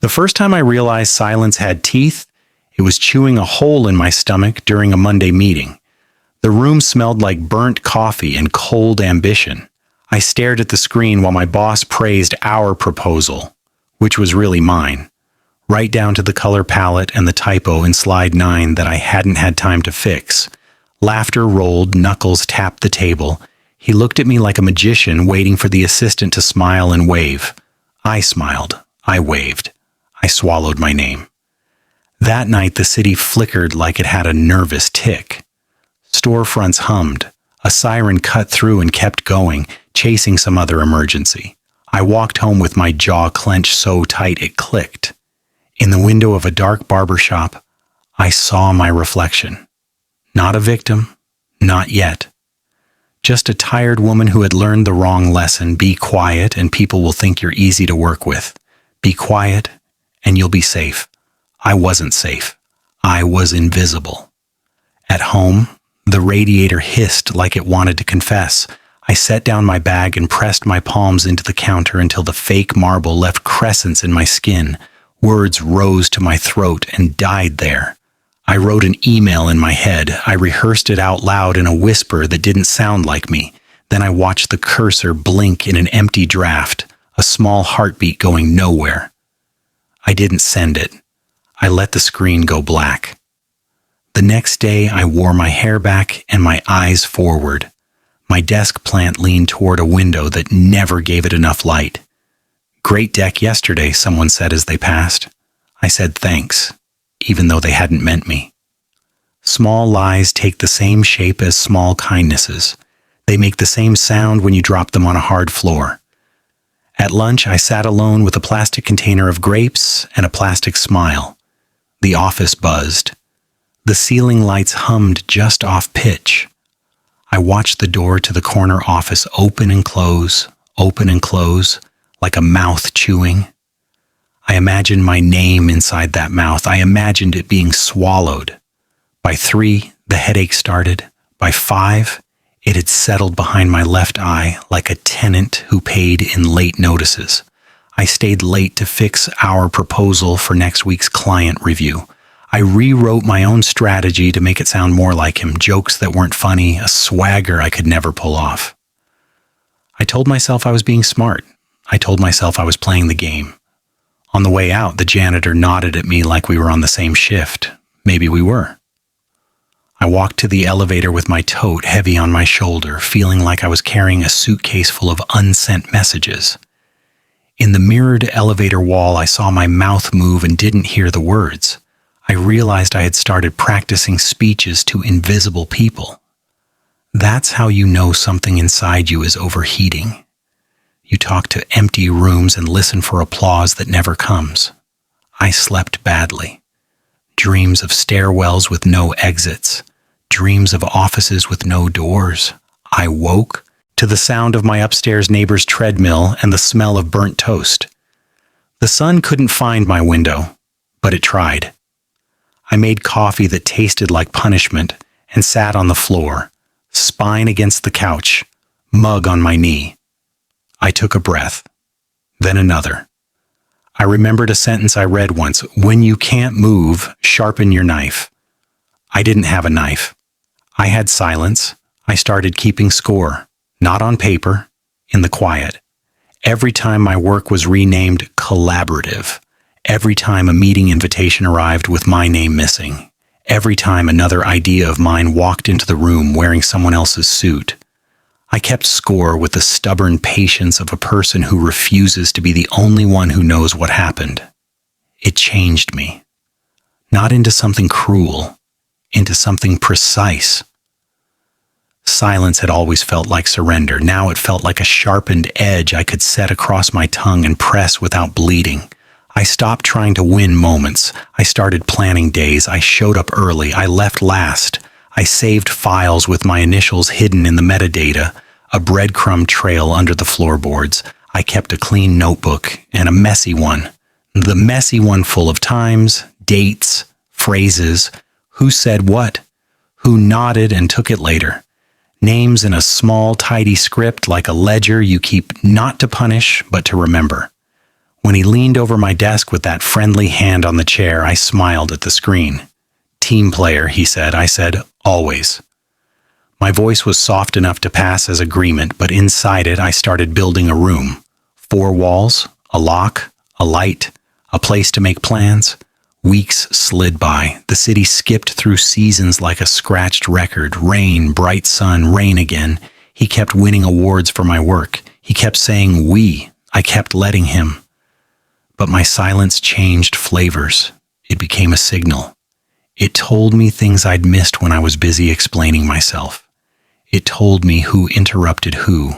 The first time I realized silence had teeth, it was chewing a hole in my stomach during a Monday meeting. The room smelled like burnt coffee and cold ambition. I stared at the screen while my boss praised our proposal, which was really mine, right down to the color palette and the typo in slide 9 that I hadn't had time to fix. Laughter rolled, knuckles tapped the table. He looked at me like a magician waiting for the assistant to smile and wave. I smiled. I waved. I swallowed my name. That night the city flickered like it had a nervous tick. Storefronts hummed. A siren cut through and kept going, chasing some other emergency. I walked home with my jaw clenched so tight it clicked. In the window of a dark barber shop, I saw my reflection. Not a victim, not yet. Just a tired woman who had learned the wrong lesson. Be quiet and people will think you're easy to work with. Be quiet and you'll be safe. I wasn't safe. I was invisible. At home, the radiator hissed like it wanted to confess. I set down my bag and pressed my palms into the counter until the fake marble left crescents in my skin. Words rose to my throat and died there. I wrote an email in my head. I rehearsed it out loud in a whisper that didn't sound like me. Then I watched the cursor blink in an empty draft, a small heartbeat going nowhere. I didn't send it. I let the screen go black. The next day, I wore my hair back and my eyes forward. My desk plant leaned toward a window that never gave it enough light. "Great deck yesterday," someone said as they passed. I said thanks, even though they hadn't meant me. Small lies take the same shape as small kindnesses. They make the same sound when you drop them on a hard floor. At lunch, I sat alone with a plastic container of grapes and a plastic smile. The office buzzed. The ceiling lights hummed just off pitch. I watched the door to the corner office open and close, like a mouth chewing. I imagined my name inside that mouth. I imagined it being swallowed. By 3, the headache started. By 5, it had settled behind my left eye like a tenant who paid in late notices. I stayed late to fix our proposal for next week's client review. I rewrote my own strategy to make it sound more like him, jokes that weren't funny, a swagger I could never pull off. I told myself I was being smart. I told myself I was playing the game. On the way out, the janitor nodded at me like we were on the same shift. Maybe we were. I walked to the elevator with my tote heavy on my shoulder, feeling like I was carrying a suitcase full of unsent messages. In the mirrored elevator wall, I saw my mouth move and didn't hear the words. I realized I had started practicing speeches to invisible people. That's how you know something inside you is overheating. You talk to empty rooms and listen for applause that never comes. I slept badly. Dreams of stairwells with no exits. Dreams of offices with no doors. I woke to the sound of my upstairs neighbor's treadmill and the smell of burnt toast. The sun couldn't find my window, but it tried. I made coffee that tasted like punishment and sat on the floor, spine against the couch, mug on my knee. I took a breath, then another. I remembered a sentence I read once: "When you can't move, sharpen your knife." I didn't have a knife. I had silence. I started keeping score, not on paper, in the quiet. Every time my work was renamed collaborative, every time a meeting invitation arrived with my name missing, every time another idea of mine walked into the room wearing someone else's suit, I kept score with the stubborn patience of a person who refuses to be the only one who knows what happened. It changed me. Not into something cruel, into something precise. Silence had always felt like surrender. Now it felt like a sharpened edge I could set across my tongue and press without bleeding. I stopped trying to win moments. I started planning days. I showed up early. I left last. I saved files with my initials hidden in the metadata, a breadcrumb trail under the floorboards. I kept a clean notebook, and a messy one. The messy one full of times, dates, phrases, who said what, who nodded and took it later. Names in a small, tidy script like a ledger you keep not to punish, but to remember. When he leaned over my desk with that friendly hand on the chair, I smiled at the screen. Team player, he said. I said, always. My voice was soft enough to pass as agreement, but inside it I started building a room. 4 walls, a lock, a light, a place to make plans. Weeks slid by. The city skipped through seasons like a scratched record. Rain, bright sun, rain again. He kept winning awards for my work. He kept saying we. I kept letting him. But my silence changed flavors. It became a signal. It told me things I'd missed when I was busy explaining myself. It told me who interrupted who.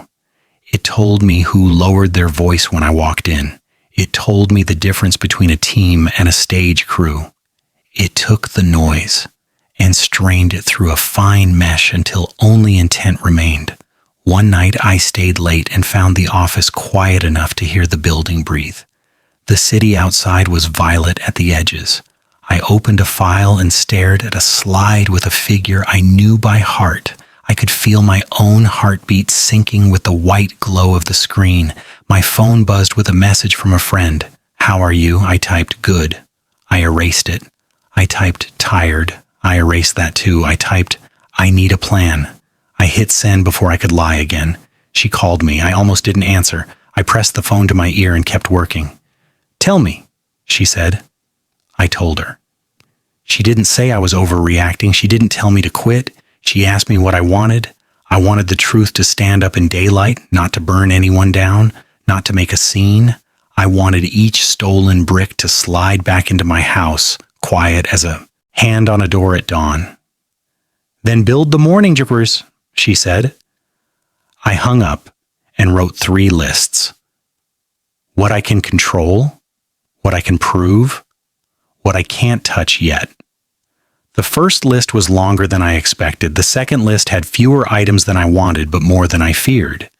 It told me who lowered their voice when I walked in. It told me the difference between a team and a stage crew. It took the noise and strained it through a fine mesh until only intent remained. One night I stayed late and found the office quiet enough to hear the building breathe. The city outside was violet at the edges. I opened a file and stared at a slide with a figure I knew by heart. I could feel my own heartbeat syncing with the white glow of the screen. My phone buzzed with a message from a friend. How are you? I typed good. I erased it. I typed tired. I erased that too. I typed I need a plan. I hit send before I could lie again. She called me. I almost didn't answer. I pressed the phone to my ear and kept working. Tell me, she said. I told her. She didn't say I was overreacting. She didn't tell me to quit. She asked me what I wanted. I wanted the truth to stand up in daylight, not to burn anyone down, not to make a scene. I wanted each stolen brick to slide back into my house, quiet as a hand on a door at dawn. Then build the morning jippers, she said. I hung up and wrote 3 lists. What I can control, what I can prove, what I can't touch yet. The first list was longer than I expected. The second list had fewer items than I wanted, but more than I feared.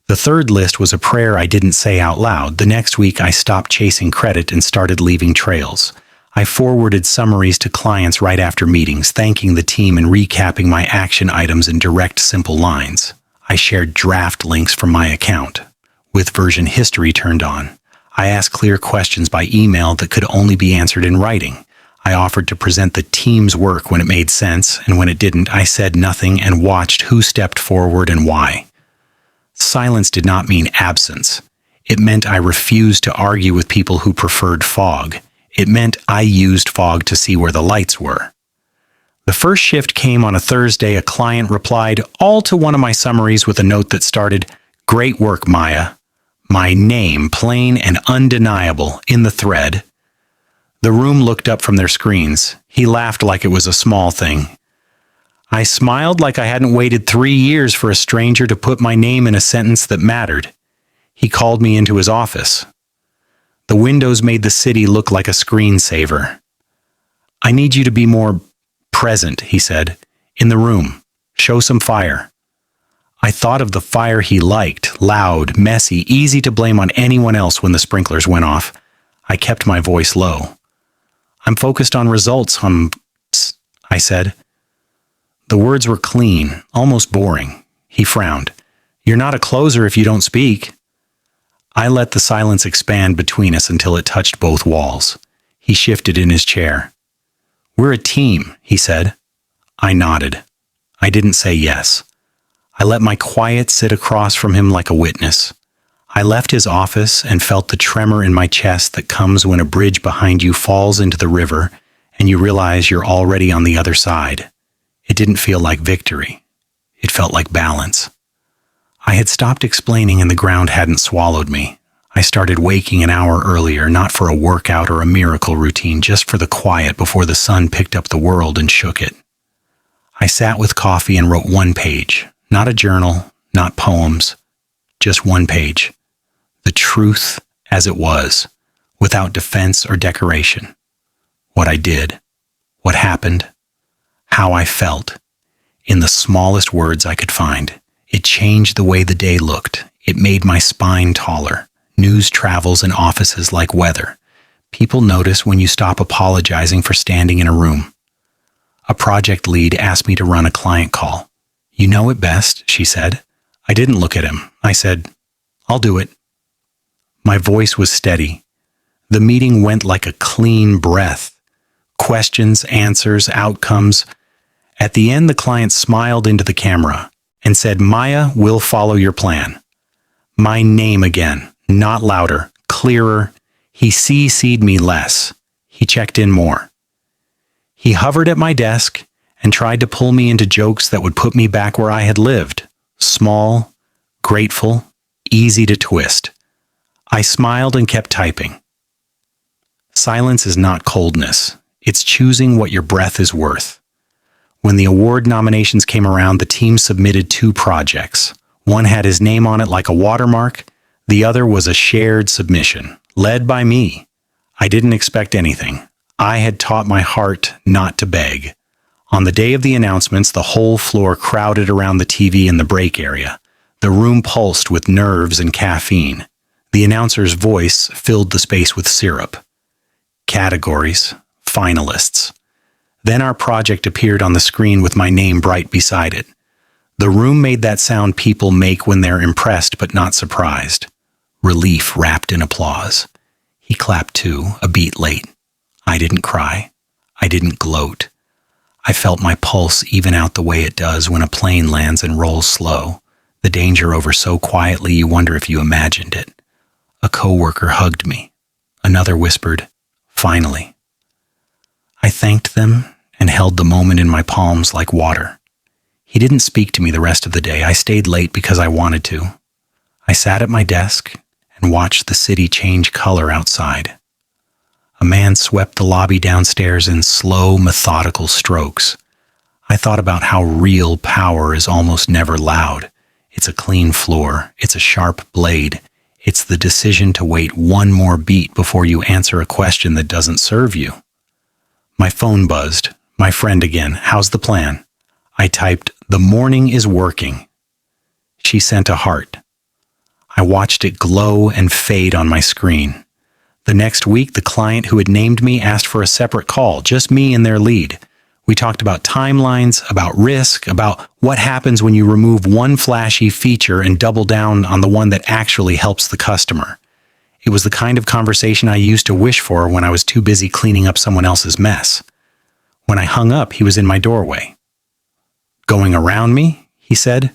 The third list was a prayer I didn't say out loud. The next week, I stopped chasing credit and started leaving trails. I forwarded summaries to clients right after meetings, thanking the team and recapping my action items in direct, simple lines. I shared draft links from my account, with version history turned on. I asked clear questions by email that could only be answered in writing. I offered to present the team's work when it made sense, and when it didn't, I said nothing and watched who stepped forward and why. Silence did not mean absence. It meant I refused to argue with people who preferred fog. It meant I used fog to see where the lights were. The first shift came on a Thursday. A client replied all to one of my summaries with a note that started, "Great work, Maya." My name, plain and undeniable, in the thread. The room looked up from their screens. He laughed like it was a small thing. I smiled like I hadn't waited 3 years for a stranger to put my name in a sentence that mattered. He called me into his office. The windows made the city look like a screensaver. I need you to be more present, he said. In the room. Show some fire. I thought of the fire he liked, loud, messy, easy to blame on anyone else when the sprinklers went off. I kept my voice low. I'm focused on results, I said. The words were clean, almost boring. He frowned. You're not a closer if you don't speak. I let the silence expand between us until it touched both walls. He shifted in his chair. We're a team, he said. I nodded. I didn't say yes. I let my quiet sit across from him like a witness. I left his office and felt the tremor in my chest that comes when a bridge behind you falls into the river and you realize you're already on the other side. It didn't feel like victory. It felt like balance. I had stopped explaining and the ground hadn't swallowed me. I started waking an hour earlier, not for a workout or a miracle routine, just for the quiet before the sun picked up the world and shook it. I sat with coffee and wrote 1 page, not a journal, not poems, just 1 page. The truth as it was, without defense or decoration. What I did, what happened, how I felt, in the smallest words I could find. It changed the way the day looked. It made my spine taller. News travels in offices like weather. People notice when you stop apologizing for standing in a room. A project lead asked me to run a client call. You know it best, she said. I didn't look at him. I said, I'll do it. My voice was steady. The meeting went like a clean breath. Questions, answers, outcomes. At the end, the client smiled into the camera and said, "Maya, we'll follow your plan." My name again, not louder, clearer. He CC'd me less. He checked in more. He hovered at my desk and tried to pull me into jokes that would put me back where I had lived. Small, grateful, easy to twist. I smiled and kept typing. Silence is not coldness. It's choosing what your breath is worth. When the award nominations came around, the team submitted 2 projects. One had his name on it like a watermark. The other was a shared submission, led by me. I didn't expect anything. I had taught my heart not to beg. On the day of the announcements, the whole floor crowded around the TV in the break area. The room pulsed with nerves and caffeine. The announcer's voice filled the space with syrup. Categories, finalists. Then our project appeared on the screen with my name bright beside it. The room made that sound people make when they're impressed but not surprised. Relief wrapped in applause. He clapped too, a beat late. I didn't cry. I didn't gloat. I felt my pulse even out the way it does when a plane lands and rolls slow, the danger over so quietly you wonder if you imagined it. A coworker hugged me. Another whispered, "Finally." I thanked them and held the moment in my palms like water. He didn't speak to me the rest of the day. I stayed late because I wanted to. I sat at my desk and watched the city change color outside. A man swept the lobby downstairs in slow, methodical strokes. I thought about how real power is almost never loud. It's a clean floor. It's a sharp blade. It's the decision to wait one more beat before you answer a question that doesn't serve you. My phone buzzed. My friend again. "How's the plan?" I typed, "The morning is working." She sent a heart. I watched it glow and fade on my screen. The next week, the client who had named me asked for a separate call, just me and their lead. We talked about timelines, about risk, about what happens when you remove one flashy feature and double down on the one that actually helps the customer. It was the kind of conversation I used to wish for when I was too busy cleaning up someone else's mess. When I hung up, he was in my doorway. "Going around me?" he said.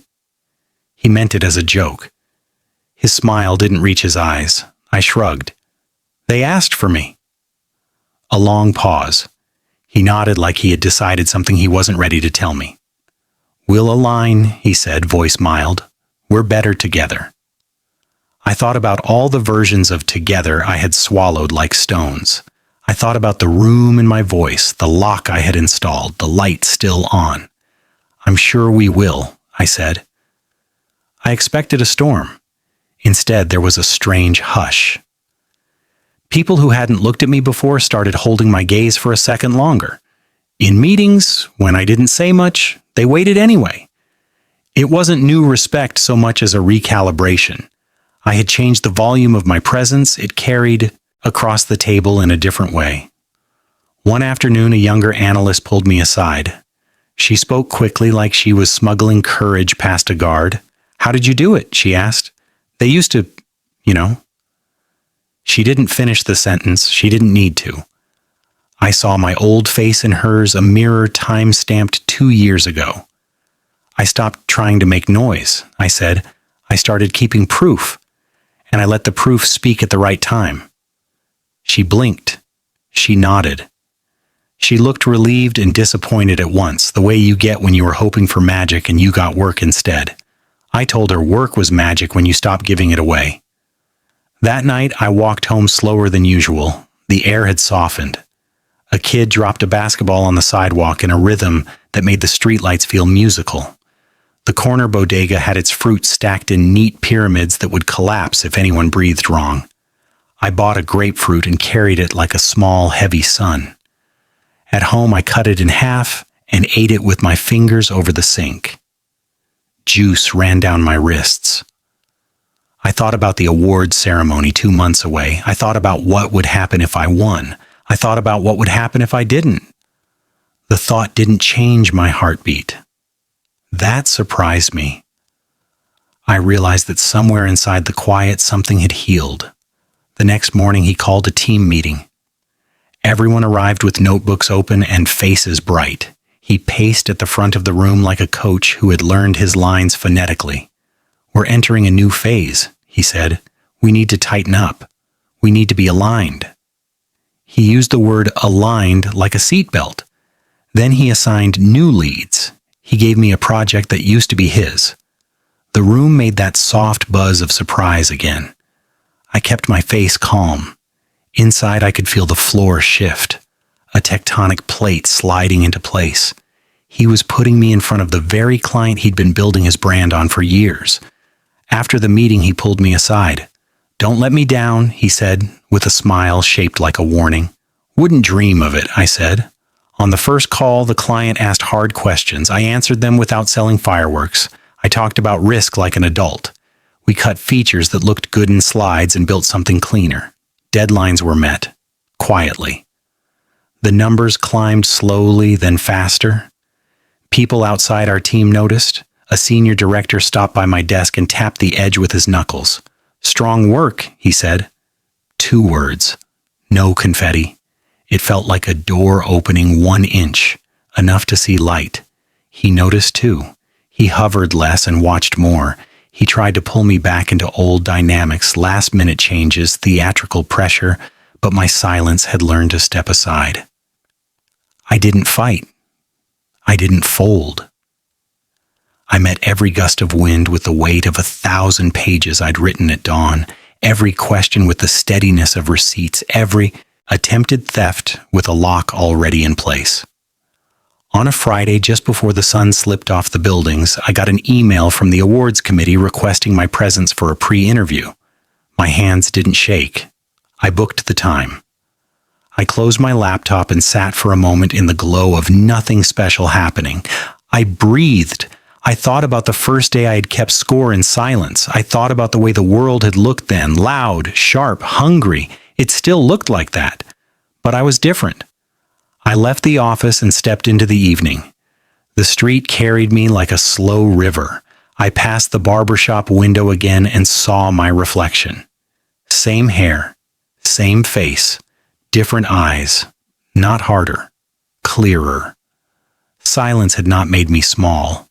He meant it as a joke. His smile didn't reach his eyes. I shrugged. "They asked for me." A long pause. He nodded like he had decided something he wasn't ready to tell me. "We'll align," he said, voice mild. "We're better together." I thought about all the versions of together I had swallowed like stones. I thought about the room in my voice, the lock I had installed, the light still on. "I'm sure we will," I said. I expected a storm. Instead, there was a strange hush. People who hadn't looked at me before started holding my gaze for a second longer. In meetings, when I didn't say much, they waited anyway. It wasn't new respect so much as a recalibration. I had changed the volume of my presence. It carried across the table in a different way. One afternoon, a younger analyst pulled me aside. She spoke quickly like she was smuggling courage past a guard. "How did you do it?" she asked. "They used to, you know." She didn't finish the sentence. She didn't need to. I saw my old face in hers, a mirror time-stamped 2 years ago. I stopped trying to make noise, I said. I started keeping proof, and I let the proof speak at the right time. She blinked. She nodded. She looked relieved and disappointed at once, the way you get when you were hoping for magic and you got work instead. I told her work was magic when you stopped giving it away. That night, I walked home slower than usual. The air had softened. A kid dropped a basketball on the sidewalk in a rhythm that made the streetlights feel musical. The corner bodega had its fruit stacked in neat pyramids that would collapse if anyone breathed wrong. I bought a grapefruit and carried it like a small, heavy son. At home, I cut it in half and ate it with my fingers over the sink. Juice ran down my wrists. I thought about the awards ceremony 2 months away. I thought about what would happen if I won. I thought about what would happen if I didn't. The thought didn't change my heartbeat. That surprised me. I realized that somewhere inside the quiet, something had healed. The next morning, he called a team meeting. Everyone arrived with notebooks open and faces bright. He paced at the front of the room like a coach who had learned his lines phonetically. "We're entering a new phase," he said. "We need to tighten up. We need to be aligned." He used the word aligned like a seatbelt. Then he assigned new leads. He gave me a project that used to be his. The room made that soft buzz of surprise again. I kept my face calm. Inside, I could feel the floor shift, a tectonic plate sliding into place. He was putting me in front of the very client he'd been building his brand on for years. After the meeting, he pulled me aside. "Don't let me down," he said, with a smile shaped like a warning. "Wouldn't dream of it," I said. On the first call, the client asked hard questions. I answered them without selling fireworks. I talked about risk like an adult. We cut features that looked good in slides and built something cleaner. Deadlines were met, quietly. The numbers climbed slowly, then faster. People outside our team noticed. A senior director stopped by my desk and tapped the edge with his knuckles. "Strong work," he said. 2 words. No confetti. It felt like a door opening 1 inch, enough to see light. He noticed too. He hovered less and watched more. He tried to pull me back into old dynamics, last-minute changes, theatrical pressure, but my silence had learned to step aside. I didn't fight. I didn't fold. I met every gust of wind with the weight of 1,000 pages I'd written at dawn, every question with the steadiness of receipts, every attempted theft with a lock already in place. On a Friday, just before the sun slipped off the buildings, I got an email from the awards committee requesting my presence for a pre-interview. My hands didn't shake. I booked the time. I closed my laptop and sat for a moment in the glow of nothing special happening. I breathed. I thought about the first day I had kept score in silence. I thought about the way the world had looked then, loud, sharp, hungry. It still looked like that. But I was different. I left the office and stepped into the evening. The street carried me like a slow river. I passed the barbershop window again and saw my reflection. Same hair, same face, different eyes, not harder, clearer. Silence had not made me small.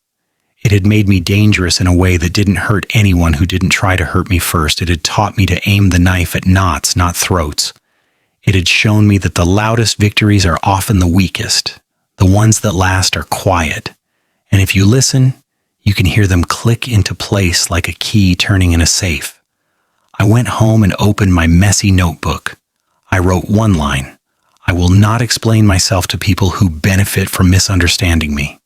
It had made me dangerous in a way that didn't hurt anyone who didn't try to hurt me first. It had taught me to aim the knife at knots, not throats. It had shown me that the loudest victories are often the weakest. The ones that last are quiet. And if you listen, you can hear them click into place like a key turning in a safe. I went home and opened my messy notebook. I wrote 1 line. "I will not explain myself to people who benefit from misunderstanding me."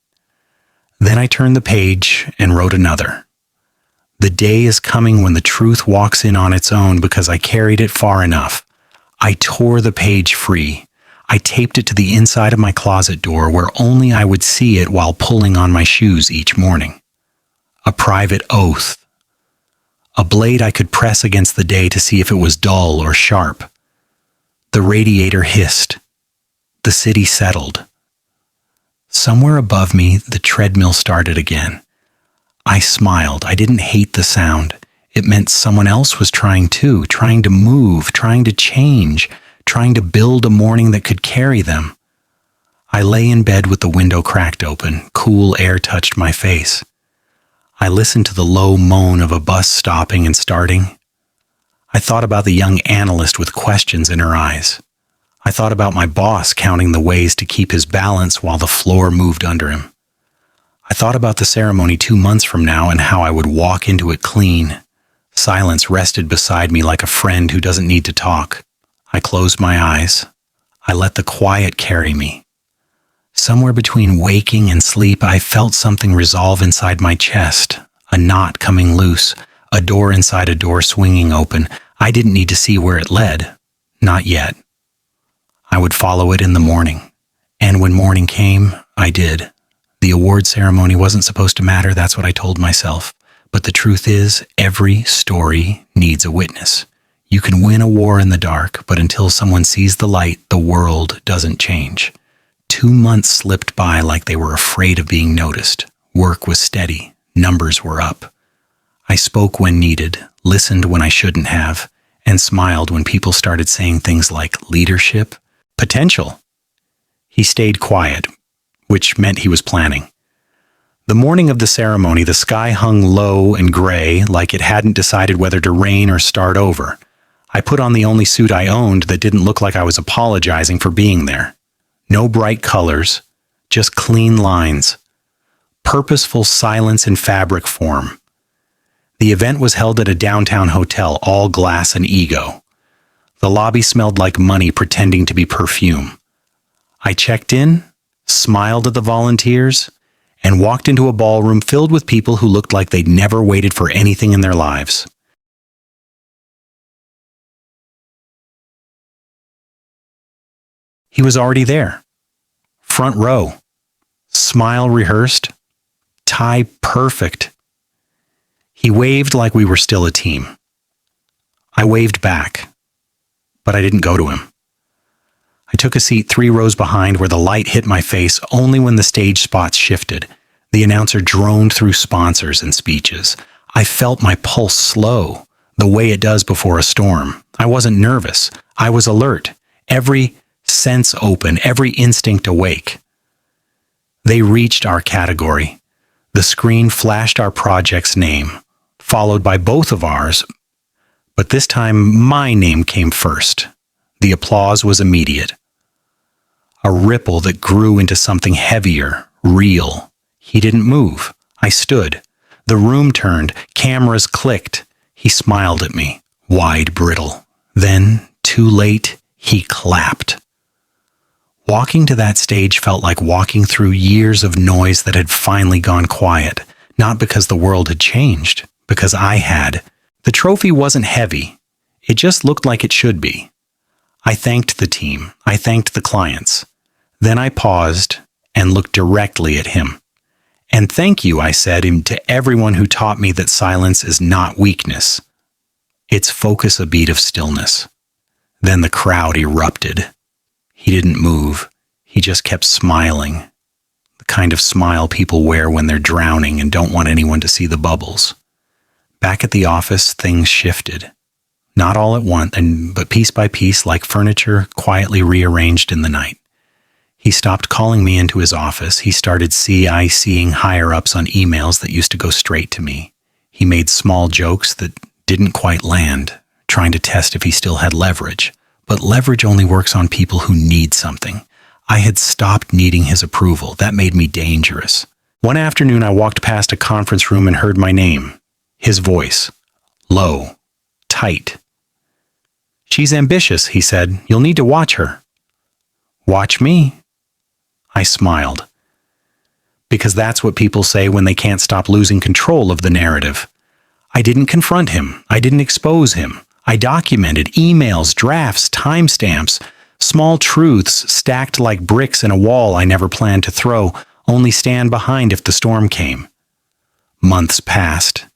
Then I turned the page and wrote another. "The day is coming when the truth walks in on its own because I carried it far enough." I tore the page free. I taped it to the inside of my closet door where only I would see it while pulling on my shoes each morning. A private oath. A blade I could press against the day to see if it was dull or sharp. The radiator hissed. The city settled. Somewhere above me, the treadmill started again. I smiled. I didn't hate the sound. It meant someone else was trying too, trying to move, trying to change, trying to build a morning that could carry them. I lay in bed with the window cracked open. Cool air touched my face. I listened to the low moan of a bus stopping and starting. I thought about the young analyst with questions in her eyes. I thought about my boss counting the ways to keep his balance while the floor moved under him. I thought about the ceremony 2 months from now and how I would walk into it clean. Silence rested beside me like a friend who doesn't need to talk. I closed my eyes. I let the quiet carry me. Somewhere between waking and sleep, I felt something resolve inside my chest, a knot coming loose, a door inside a door swinging open. I didn't need to see where it led. Not yet. I would follow it in the morning. And when morning came, I did. The award ceremony wasn't supposed to matter, that's what I told myself. But the truth is, every story needs a witness. You can win a war in the dark, but until someone sees the light, the world doesn't change. 2 months slipped by like they were afraid of being noticed. Work was steady. Numbers were up. I spoke when needed, listened when I shouldn't have, and smiled when people started saying things like leadership, potential. He stayed quiet, which meant he was planning. The morning of the ceremony, the sky hung low and gray, like it hadn't decided whether to rain or start over. I put on the only suit I owned that didn't look like I was apologizing for being there. No bright colors, just clean lines. Purposeful silence in fabric form. The event was held at a downtown hotel, all glass and ego. The lobby smelled like money pretending to be perfume. I checked in, smiled at the volunteers, and walked into a ballroom filled with people who looked like they'd never waited for anything in their lives. He was already there. Front row. Smile rehearsed. Tie perfect. He waved like we were still a team. I waved back, but I didn't go to him. I took a seat 3 rows behind where the light hit my face only when the stage spots shifted. The announcer droned through sponsors and speeches. I felt my pulse slow, the way it does before a storm. I wasn't nervous. I was alert, every sense open, every instinct awake. They reached our category. The screen flashed our project's name, followed by both of ours, but this time my name came first. The applause was immediate. A ripple that grew into something heavier, real. He didn't move. I stood. The room turned. Cameras clicked. He smiled at me, wide, brittle. Then, too late, he clapped. Walking to that stage felt like walking through years of noise that had finally gone quiet, not because the world had changed, because I had. The trophy wasn't heavy. It just looked like it should be. I thanked the team. I thanked the clients. Then I paused and looked directly at him. And thank you, I said to everyone who taught me that silence is not weakness. It's focus, a beat of stillness. Then the crowd erupted. He didn't move. He just kept smiling. The kind of smile people wear when they're drowning and don't want anyone to see the bubbles. Back at the office, things shifted. Not all at once, but piece by piece, like furniture quietly rearranged in the night. He stopped calling me into his office. He started CICing higher-ups on emails that used to go straight to me. He made small jokes that didn't quite land, trying to test if he still had leverage. But leverage only works on people who need something. I had stopped needing his approval. That made me dangerous. One afternoon, I walked past a conference room and heard my name. His voice. Low. Tight. "She's ambitious," he said. "You'll need to watch her." "Watch me?" I smiled. Because that's what people say when they can't stop losing control of the narrative. I didn't confront him. I didn't expose him. I documented emails, drafts, timestamps, small truths stacked like bricks in a wall I never planned to throw, only stand behind if the storm came. Months passed.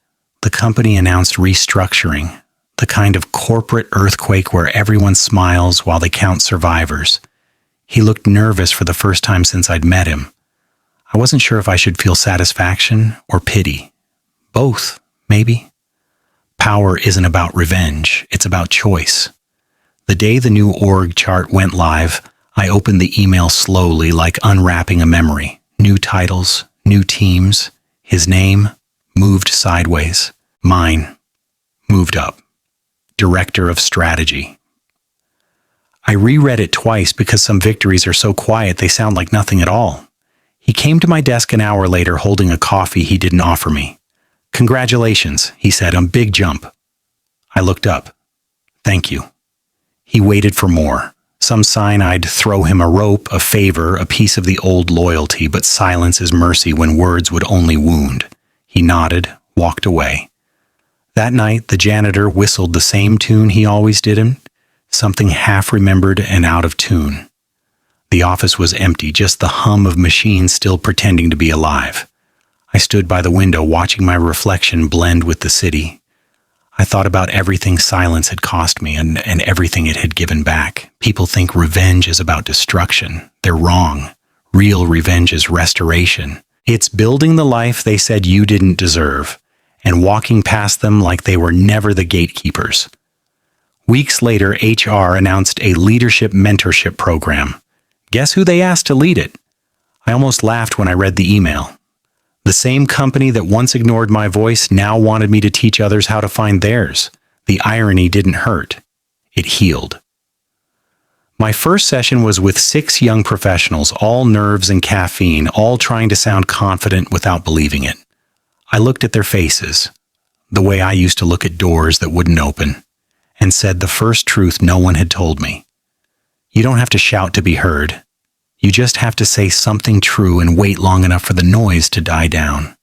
The company announced restructuring, the kind of corporate earthquake where everyone smiles while they count survivors. He looked nervous for the first time since I'd met him. I wasn't sure if I should feel satisfaction or pity. Both, maybe. Power isn't about revenge, it's about choice. The day the new org chart went live, I opened the email slowly, like unwrapping a memory. New titles, new teams. His name moved sideways. Mine moved up. Director of Strategy. I reread it twice because some victories are so quiet they sound like nothing at all. He came to my desk an hour later holding a coffee he didn't offer me. "Congratulations," he said, "on big jump." I looked up. "Thank you." He waited for more. Some sign I'd throw him a rope, a favor, a piece of the old loyalty, but silence is mercy when words would only wound. He nodded, walked away. That night, the janitor whistled the same tune he always did in, something half-remembered and out of tune. The office was empty, just the hum of machines still pretending to be alive. I stood by the window watching my reflection blend with the city. I thought about everything silence had cost me and everything it had given back. People think revenge is about destruction. They're wrong. Real revenge is restoration. It's building the life they said you didn't deserve and walking past them like they were never the gatekeepers. Weeks later, HR announced a leadership mentorship program. Guess who they asked to lead it? I almost laughed when I read the email. The same company that once ignored my voice now wanted me to teach others how to find theirs. The irony didn't hurt. It healed. My first session was with 6 young professionals, all nerves and caffeine, all trying to sound confident without believing it. I looked at their faces, the way I used to look at doors that wouldn't open, and said the first truth no one had told me. You don't have to shout to be heard. You just have to say something true and wait long enough for the noise to die down.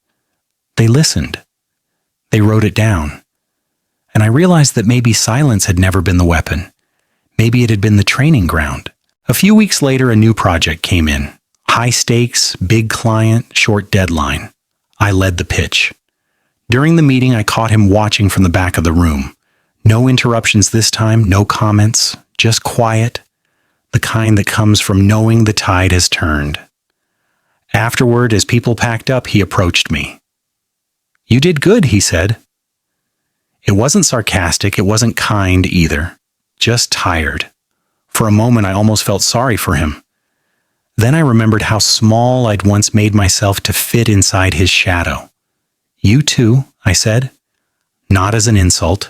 They listened. They wrote it down. And I realized that maybe silence had never been the weapon. Maybe it had been the training ground. A few weeks later, a new project came in. High stakes, big client, short deadline. I led the pitch. During the meeting, I caught him watching from the back of the room. No interruptions this time, no comments, just quiet, the kind that comes from knowing the tide has turned. Afterward, as people packed up, he approached me. "You did good," he said. It wasn't sarcastic, it wasn't kind either. Just tired. For a moment, I almost felt sorry for him. Then I remembered how small I'd once made myself to fit inside his shadow. "You too," I said. Not as an insult,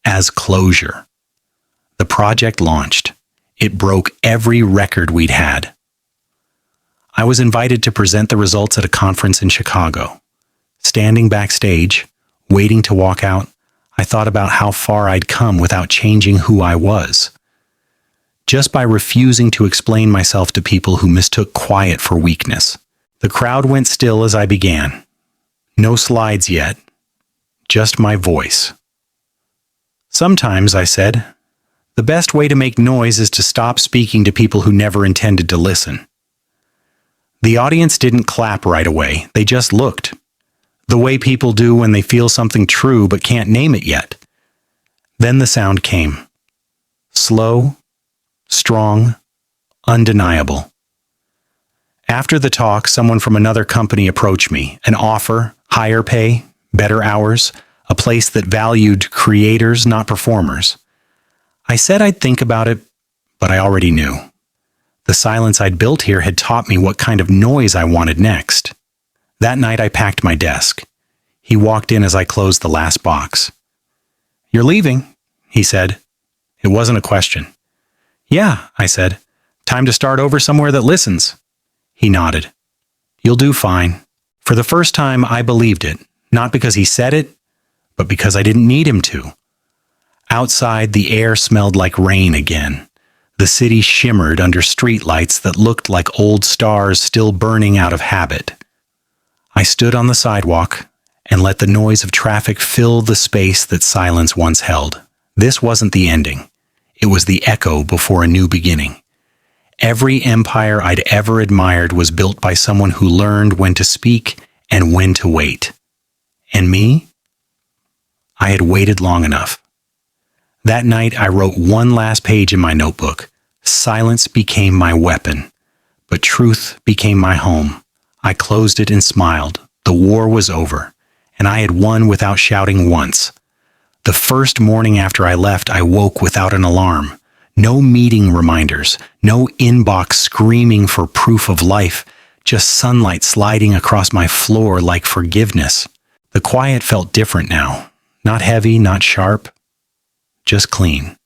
as closure. The project launched. It broke every record we'd had. I was invited to present the results at a conference in Chicago. Standing backstage, waiting to walk out, I thought about how far I'd come without changing who I was. Just by refusing to explain myself to people who mistook quiet for weakness. The crowd went still as I began. No slides yet, just my voice. "Sometimes," I said, "the best way to make noise is to stop speaking to people who never intended to listen." The audience didn't clap right away, they just looked. The way people do when they feel something true but can't name it yet. Then the sound came. Slow, strong, undeniable. After the talk, someone from another company approached me. An offer, higher pay, better hours, a place that valued creators, not performers. I said I'd think about it, but I already knew. The silence I'd built here had taught me what kind of noise I wanted next. That night I packed my desk. He walked in as I closed the last box. "You're leaving," he said. It wasn't a question. "Yeah," I said. "Time to start over somewhere that listens." He nodded. "You'll do fine." For the first time, I believed it, not because he said it, but because I didn't need him to. Outside, the air smelled like rain again. The city shimmered under streetlights that looked like old stars still burning out of habit. I stood on the sidewalk and let the noise of traffic fill the space that silence once held. This wasn't the ending. It was the echo before a new beginning. Every empire I'd ever admired was built by someone who learned when to speak and when to wait. And me? I had waited long enough. That night, I wrote one last page in my notebook. Silence became my weapon, but truth became my home. I closed it and smiled. The war was over, and I had won without shouting once. The first morning after I left, I woke without an alarm. No meeting reminders, no inbox screaming for proof of life, just sunlight sliding across my floor like forgiveness. The quiet felt different now. Not heavy, not sharp, just clean.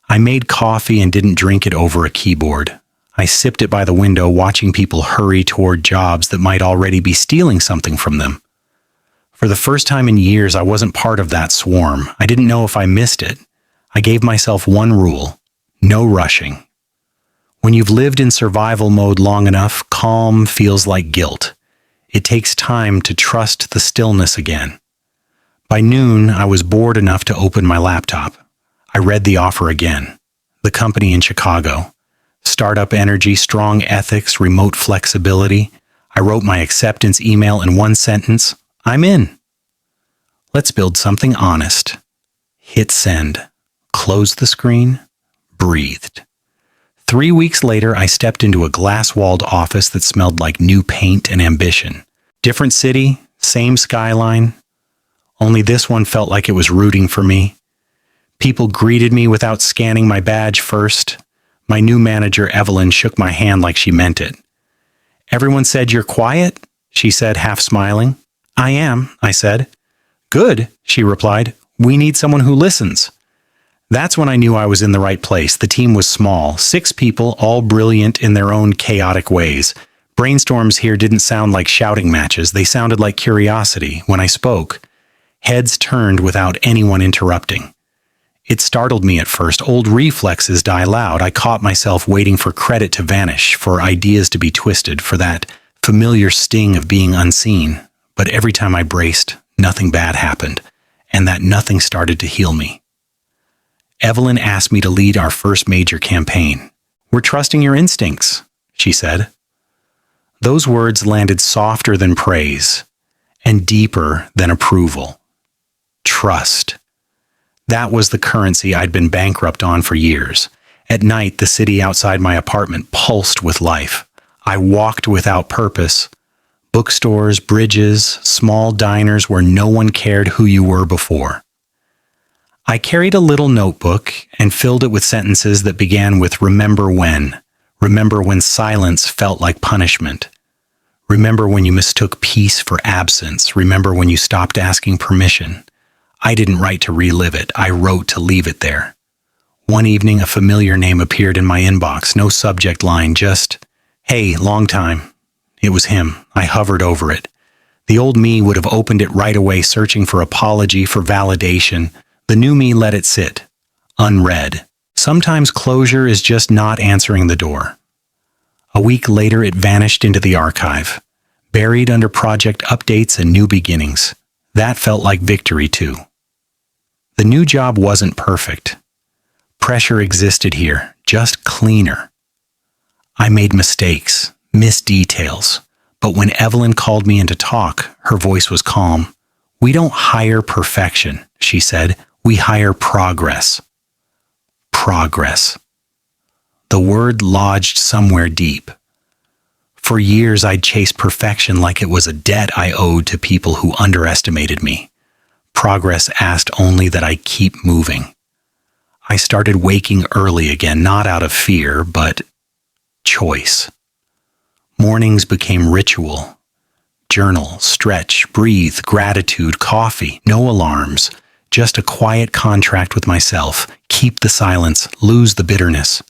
I made coffee and didn't drink it over a keyboard. I sipped it by the window, watching people hurry toward jobs that might already be stealing something from them. For the first time in years, I wasn't part of that swarm. I didn't know if I missed it. I gave myself one rule: no rushing. When you've lived in survival mode long enough, calm feels like guilt. It takes time to trust the stillness again. By noon, I was bored enough to open my laptop. I read the offer again. The company in Chicago. Startup energy, strong ethics, remote flexibility. I wrote my acceptance email in one sentence. I'm in. Let's build something honest. Hit send. Closed the screen. Breathed. 3 weeks later, I stepped into a glass-walled office that smelled like new paint and ambition. Different city, same skyline. Only this one felt like it was rooting for me. People greeted me without scanning my badge first. My new manager, Evelyn, shook my hand like she meant it. Everyone said, "You're quiet?" she said, half smiling. "I am," I said. "Good," she replied. "We need someone who listens." That's when I knew I was in the right place. The team was small, 6 people, all brilliant in their own chaotic ways. Brainstorms here didn't sound like shouting matches. They sounded like curiosity. When I spoke, heads turned without anyone interrupting. It startled me at first. Old reflexes die loud. I caught myself waiting for credit to vanish, for ideas to be twisted, for that familiar sting of being unseen. But every time I braced, nothing bad happened, and that nothing started to heal me. Evelyn asked me to lead our first major campaign. "We're trusting your instincts," she said. Those words landed softer than praise and deeper than approval. Trust. That was the currency I'd been bankrupt on for years. At night, the city outside my apartment pulsed with life. I walked without purpose. Bookstores, bridges, small diners where no one cared who you were before. I carried a little notebook and filled it with sentences that began with "remember when." Remember when silence felt like punishment. Remember when you mistook peace for absence. Remember when you stopped asking permission. I didn't write to relive it. I wrote to leave it there. One evening, a familiar name appeared in my inbox. No subject line, just, "Hey, long time." It was him. I hovered over it. The old me would have opened it right away, searching for apology, for validation. The new me let it sit, unread. Sometimes closure is just not answering the door. A week later, it vanished into the archive, buried under project updates and new beginnings. That felt like victory, too. The new job wasn't perfect. Pressure existed here, just cleaner. I made mistakes, missed details, but when Evelyn called me in to talk, her voice was calm. "We don't hire perfection," she said. "We hire progress." Progress. The word lodged somewhere deep. For years, I'd chased perfection like it was a debt I owed to people who underestimated me. Progress asked only that I keep moving. I started waking early again, not out of fear, but choice. Mornings became ritual. Journal, stretch, breathe, gratitude, coffee, no alarms. Just a quiet contract with myself. Keep the silence, lose the bitterness.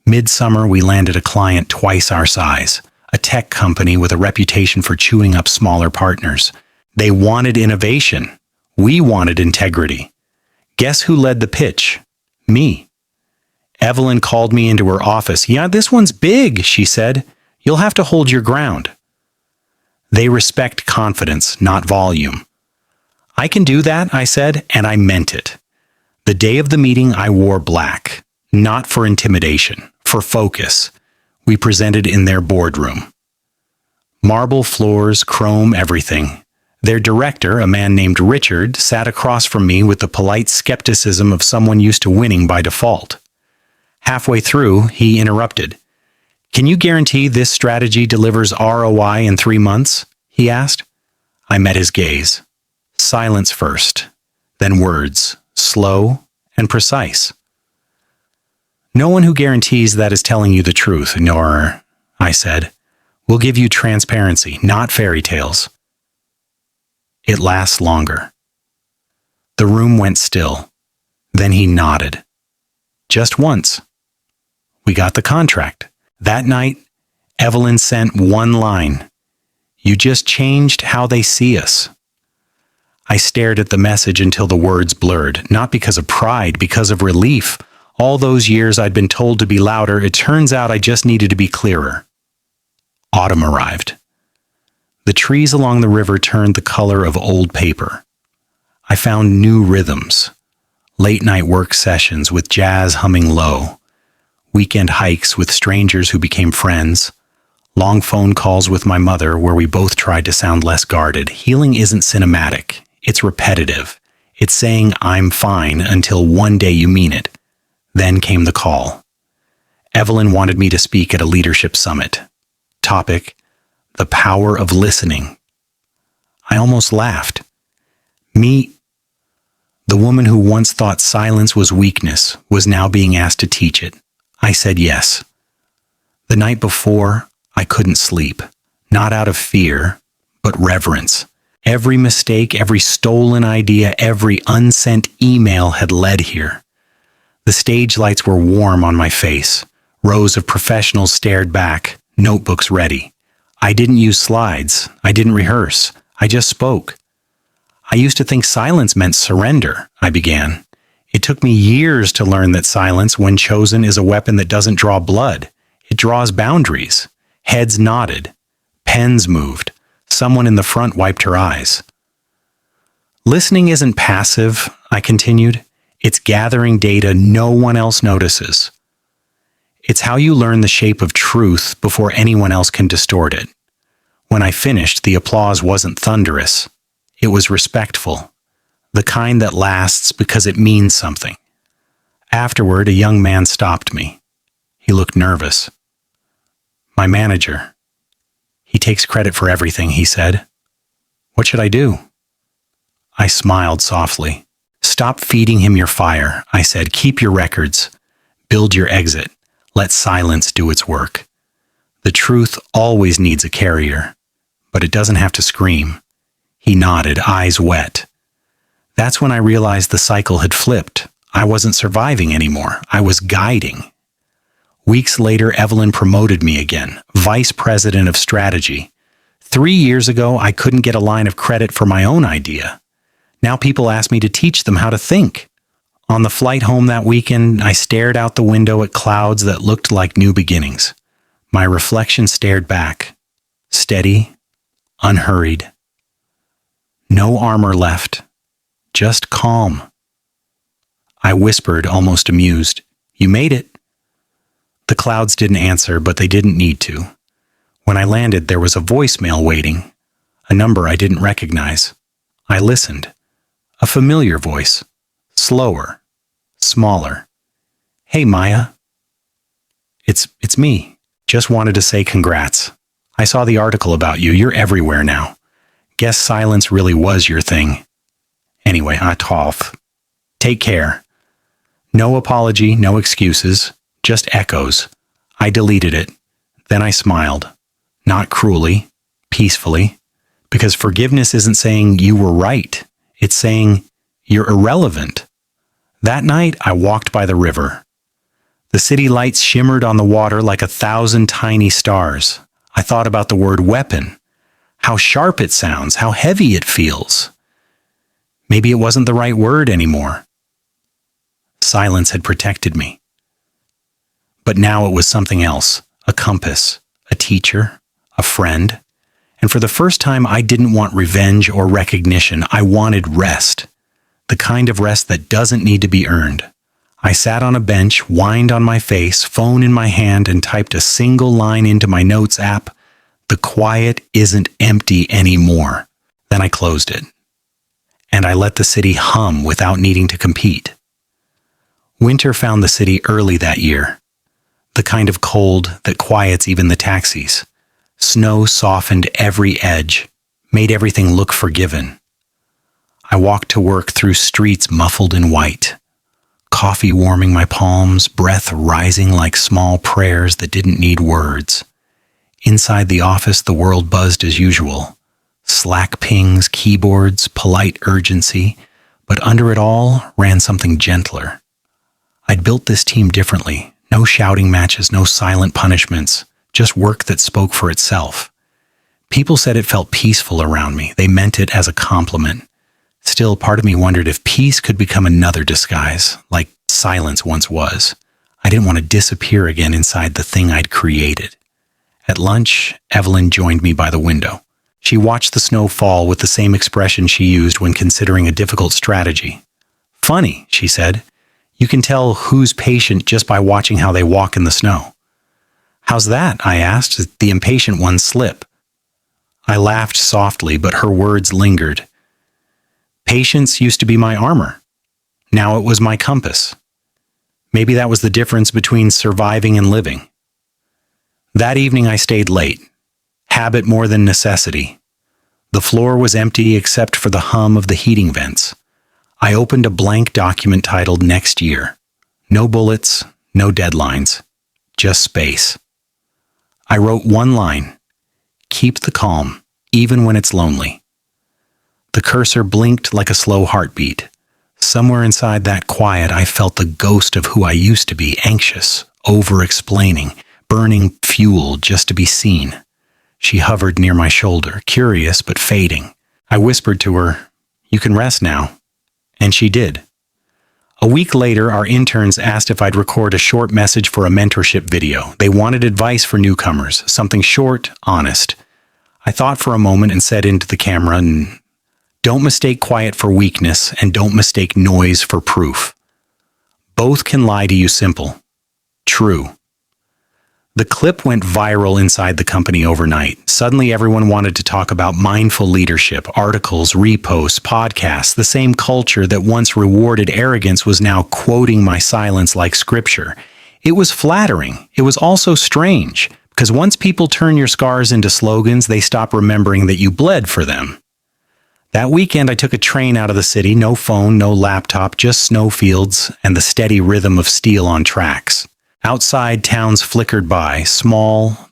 Midsummer, we landed a client twice our size, a tech company with a reputation for chewing up smaller partners. They wanted innovation. We wanted integrity. Guess who led the pitch? Me. Evelyn called me into her office. "Yeah, this one's big," she said. "You'll have to hold your ground." They respect confidence, not volume. "I can do that," I said, and I meant it. The day of the meeting, I wore black, not for intimidation, for focus. We presented in their boardroom. Marble floors, chrome everything. Their director, a man named Richard, sat across from me with the polite skepticism of someone used to winning by default. Halfway through, he interrupted. "Can you guarantee this strategy delivers ROI in 3 months?" he asked. I met his gaze. Silence first, then words, slow and precise. "No one who guarantees that is telling you the truth, nor," I said. "We'll give you transparency, not fairy tales." It lasts longer. The room went still. Then he nodded. Just once. We got the contract. That night, Evelyn sent one line. "You just changed how they see us." I stared at the message until the words blurred, not because of pride, because of relief. All those years I'd been told to be louder, it turns out I just needed to be clearer. Autumn arrived. The trees along the river turned the color of old paper. I found new rhythms. Late-night work sessions with jazz humming low. Weekend hikes with strangers who became friends. Long phone calls with my mother where we both tried to sound less guarded. Healing isn't cinematic. It's repetitive. It's saying "I'm fine" until one day you mean it. Then came the call. Evelyn wanted me to speak at a leadership summit. Topic: the power of listening. I almost laughed. Me The woman who once thought silence was weakness was now being asked to teach it. I said yes. The night before, I couldn't sleep, not out of fear, but reverence. Every mistake, every stolen idea, every unsent email had led here. The stage lights were warm on my face. Rows of professionals stared back, notebooks ready. I didn't use slides. I didn't rehearse. I just spoke. I used to think silence meant surrender, I began. It took me years to learn that silence, when chosen, is a weapon that doesn't draw blood. It draws boundaries. Heads nodded. Pens moved. Someone in the front wiped her eyes. Listening isn't passive, I continued. It's gathering data no one else notices. It's how you learn the shape of truth before anyone else can distort it. When I finished, the applause wasn't thunderous. It was respectful, the kind that lasts because it means something. Afterward, a young man stopped me. He looked nervous. My manager. He takes credit for everything, he said. What should I do? I smiled softly. Stop feeding him your fire, I said. Keep your records. Build your exit. Let silence do its work. The truth always needs a carrier, but it doesn't have to scream. He nodded, eyes wet. That's when I realized the cycle had flipped. I wasn't surviving anymore. I was guiding. Weeks later, Evelyn promoted me again, vice president of strategy. 3 years ago, I couldn't get a line of credit for my own idea. Now people ask me to teach them how to think. On the flight home that weekend, I stared out the window at clouds that looked like new beginnings. My reflection stared back, steady, unhurried. No armor left, just calm. I whispered, almost amused, "You made it." The clouds didn't answer, but they didn't need to. When I landed, there was a voicemail waiting, a number I didn't recognize. I listened. A familiar voice, slower, smaller. "Hey, Maya." It's me. Just wanted to say congrats. I saw the article about you. You're everywhere now. Guess silence really was your thing. Anyway, tough. Take care." No apology, no excuses, just echoes. I deleted it. Then I smiled. Not cruelly, peacefully. Because forgiveness isn't saying you were right. It's saying you're irrelevant. That night, I walked by the river. The city lights shimmered on the water like 1,000 tiny stars. I thought about the word weapon. How sharp it sounds, how heavy it feels. Maybe it wasn't the right word anymore. Silence had protected me. But now it was something else, a compass, a teacher, a friend. And for the first time, I didn't want revenge or recognition. I wanted rest, the kind of rest that doesn't need to be earned. I sat on a bench, whined on my face, phone in my hand, and typed a single line into my notes app. The quiet isn't empty anymore. Then I closed it. And I let the city hum without needing to compete. Winter found the city early that year. The kind of cold that quiets even the taxis. Snow softened every edge, made everything look forgiven. I walked to work through streets muffled in white. Coffee warming my palms, breath rising like small prayers that didn't need words. Inside the office, the world buzzed as usual. Slack pings, keyboards, polite urgency, but under it all ran something gentler. I'd built this team differently. No shouting matches, no silent punishments, just work that spoke for itself. People said it felt peaceful around me. They meant it as a compliment. Still, part of me wondered if peace could become another disguise, like silence once was. I didn't want to disappear again inside the thing I'd created. At lunch, Evelyn joined me by the window. She watched the snow fall with the same expression she used when considering a difficult strategy. "Funny," she said. "You can tell who's patient just by watching how they walk in the snow." "How's that?" I asked, as the impatient ones slip. I laughed softly, but her words lingered. Patience used to be my armor. Now it was my compass. Maybe that was the difference between surviving and living. That evening I stayed late. Habit more than necessity. The floor was empty except for the hum of the heating vents. I opened a blank document titled Next Year. No bullets, no deadlines, just space. I wrote one line: keep the calm, even when it's lonely. The cursor blinked like a slow heartbeat. Somewhere inside that quiet, I felt the ghost of who I used to be, anxious, over-explaining, burning fuel just to be seen. She hovered near my shoulder, curious but fading. I whispered to her, "You can rest now." And she did. A week later, our interns asked if I'd record a short message for a mentorship video. They wanted advice for newcomers, something short, honest. I thought for a moment and said into the camera, "Don't mistake quiet for weakness, and don't mistake noise for proof. Both can lie to you simple. True." The clip went viral inside the company overnight. Suddenly everyone wanted to talk about mindful leadership, articles, reposts, podcasts. The same culture that once rewarded arrogance was now quoting my silence like scripture. It was flattering. It was also strange, because once people turn your scars into slogans, they stop remembering that you bled for them. That weekend, I took a train out of the city, no phone, no laptop, just snowfields and the steady rhythm of steel on tracks. Outside, towns flickered by, small,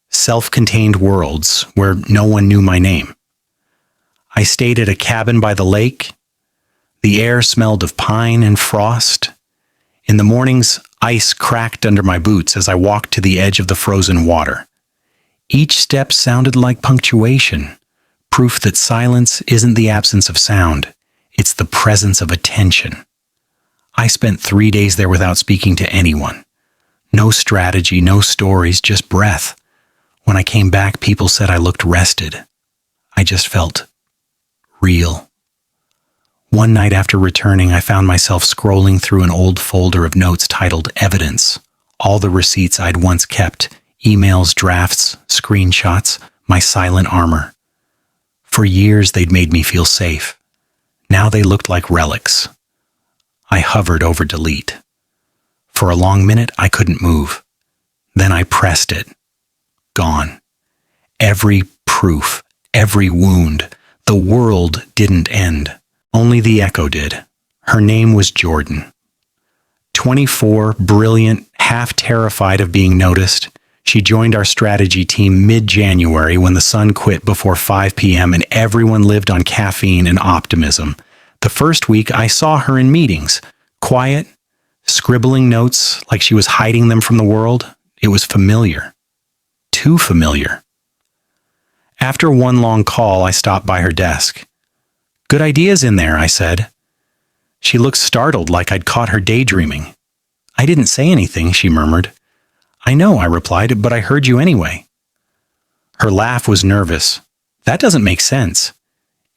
self-contained worlds where no one knew my name. I stayed at a cabin by the lake. The air smelled of pine and frost. In the mornings, ice cracked under my boots as I walked to the edge of the frozen water. Each step sounded like punctuation, proof that silence isn't the absence of sound, it's the presence of attention. I spent 3 days there without speaking to anyone. No strategy, no stories, just breath. When I came back, people said I looked rested. I just felt real. One night after returning, I found myself scrolling through an old folder of notes titled Evidence. All the receipts I'd once kept, emails, drafts, screenshots, my silent armor. For years, they'd made me feel safe. Now they looked like relics. I hovered over delete. For a long minute, I couldn't move. Then I pressed it. Gone. Every proof, every wound. The world didn't end. Only the echo did. Her name was Jordan. 24, brilliant, half terrified of being noticed. She joined our strategy team mid-January when the sun quit before 5 p.m. and everyone lived on caffeine and optimism. The first week, I saw her in meetings. Quiet, scribbling notes like she was hiding them from the world. It was familiar. Too familiar. After one long call, I stopped by her desk. "Good ideas in there," I said. She looked startled, like I'd caught her daydreaming. "I didn't say anything," she murmured. "I know," I replied, "but I heard you anyway." Her laugh was nervous. "That doesn't make sense."